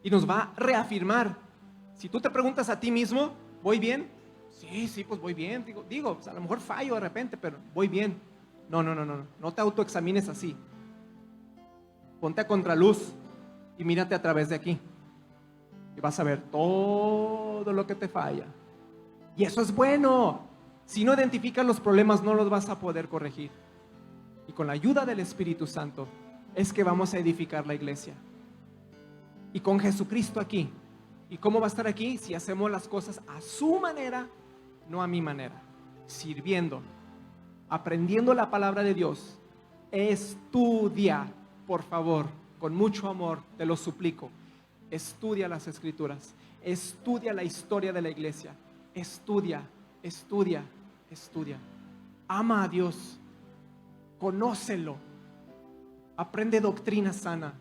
S1: Y nos va a reafirmar. Si tú te preguntas a ti mismo, ¿voy bien? Sí, pues voy bien. Digo, pues a lo mejor fallo de repente, pero voy bien. No te autoexamines así. Ponte a contraluz y mírate a través de aquí. Y vas a ver todo lo que te falla. Y eso es bueno. Si no identificas los problemas, no los vas a poder corregir. Y con la ayuda del Espíritu Santo es que vamos a edificar la iglesia. Y con Jesucristo aquí. ¿Y cómo va a estar aquí? Si hacemos las cosas a su manera, no a mi manera. Sirviendo, aprendiendo la palabra de Dios. Estudia, por favor, con mucho amor, te lo suplico. Estudia las Escrituras, estudia la historia de la iglesia, estudia. Ama a Dios, conócelo, aprende doctrina sana.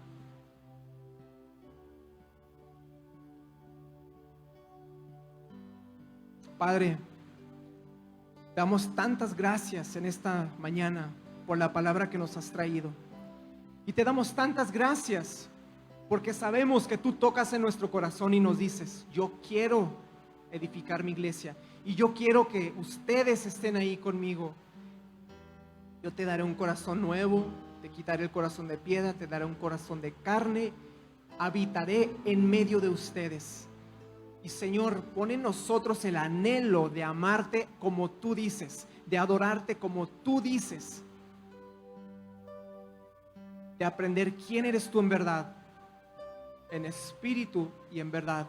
S1: Padre, damos tantas gracias en esta mañana por la palabra que nos has traído. Y te damos tantas gracias porque sabemos que tú tocas en nuestro corazón y nos dices, yo quiero edificar mi iglesia y yo quiero que ustedes estén ahí conmigo. Yo te daré un corazón nuevo, te quitaré el corazón de piedra, te daré un corazón de carne, habitaré en medio de ustedes. Y Señor, pon en nosotros el anhelo de amarte como tú dices, de adorarte como tú dices, de aprender quién eres tú en verdad, en espíritu y en verdad.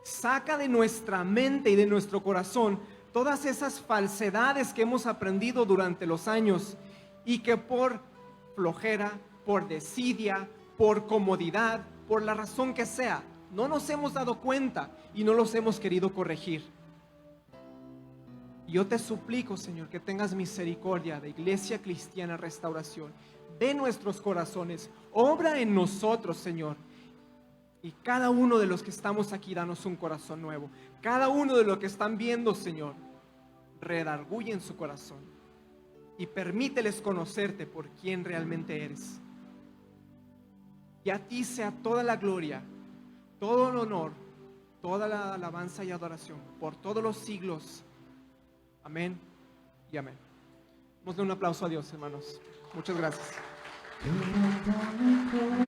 S1: Saca de nuestra mente y de nuestro corazón todas esas falsedades que hemos aprendido durante los años y que por flojera, por desidia, por comodidad, por la razón que sea, no nos hemos dado cuenta y no los hemos querido corregir. Yo te suplico, Señor, que tengas misericordia de Iglesia Cristiana Restauración. Ve nuestros corazones, obra en nosotros, Señor. Y cada uno de los que estamos aquí, danos un corazón nuevo. Cada uno de los que están viendo, Señor, redarguye en su corazón y permíteles conocerte por quien realmente eres. Y a ti sea toda la gloria, todo el honor, toda la alabanza y adoración por todos los siglos. Amén y amén. Démosle un aplauso a Dios, hermanos. Muchas gracias.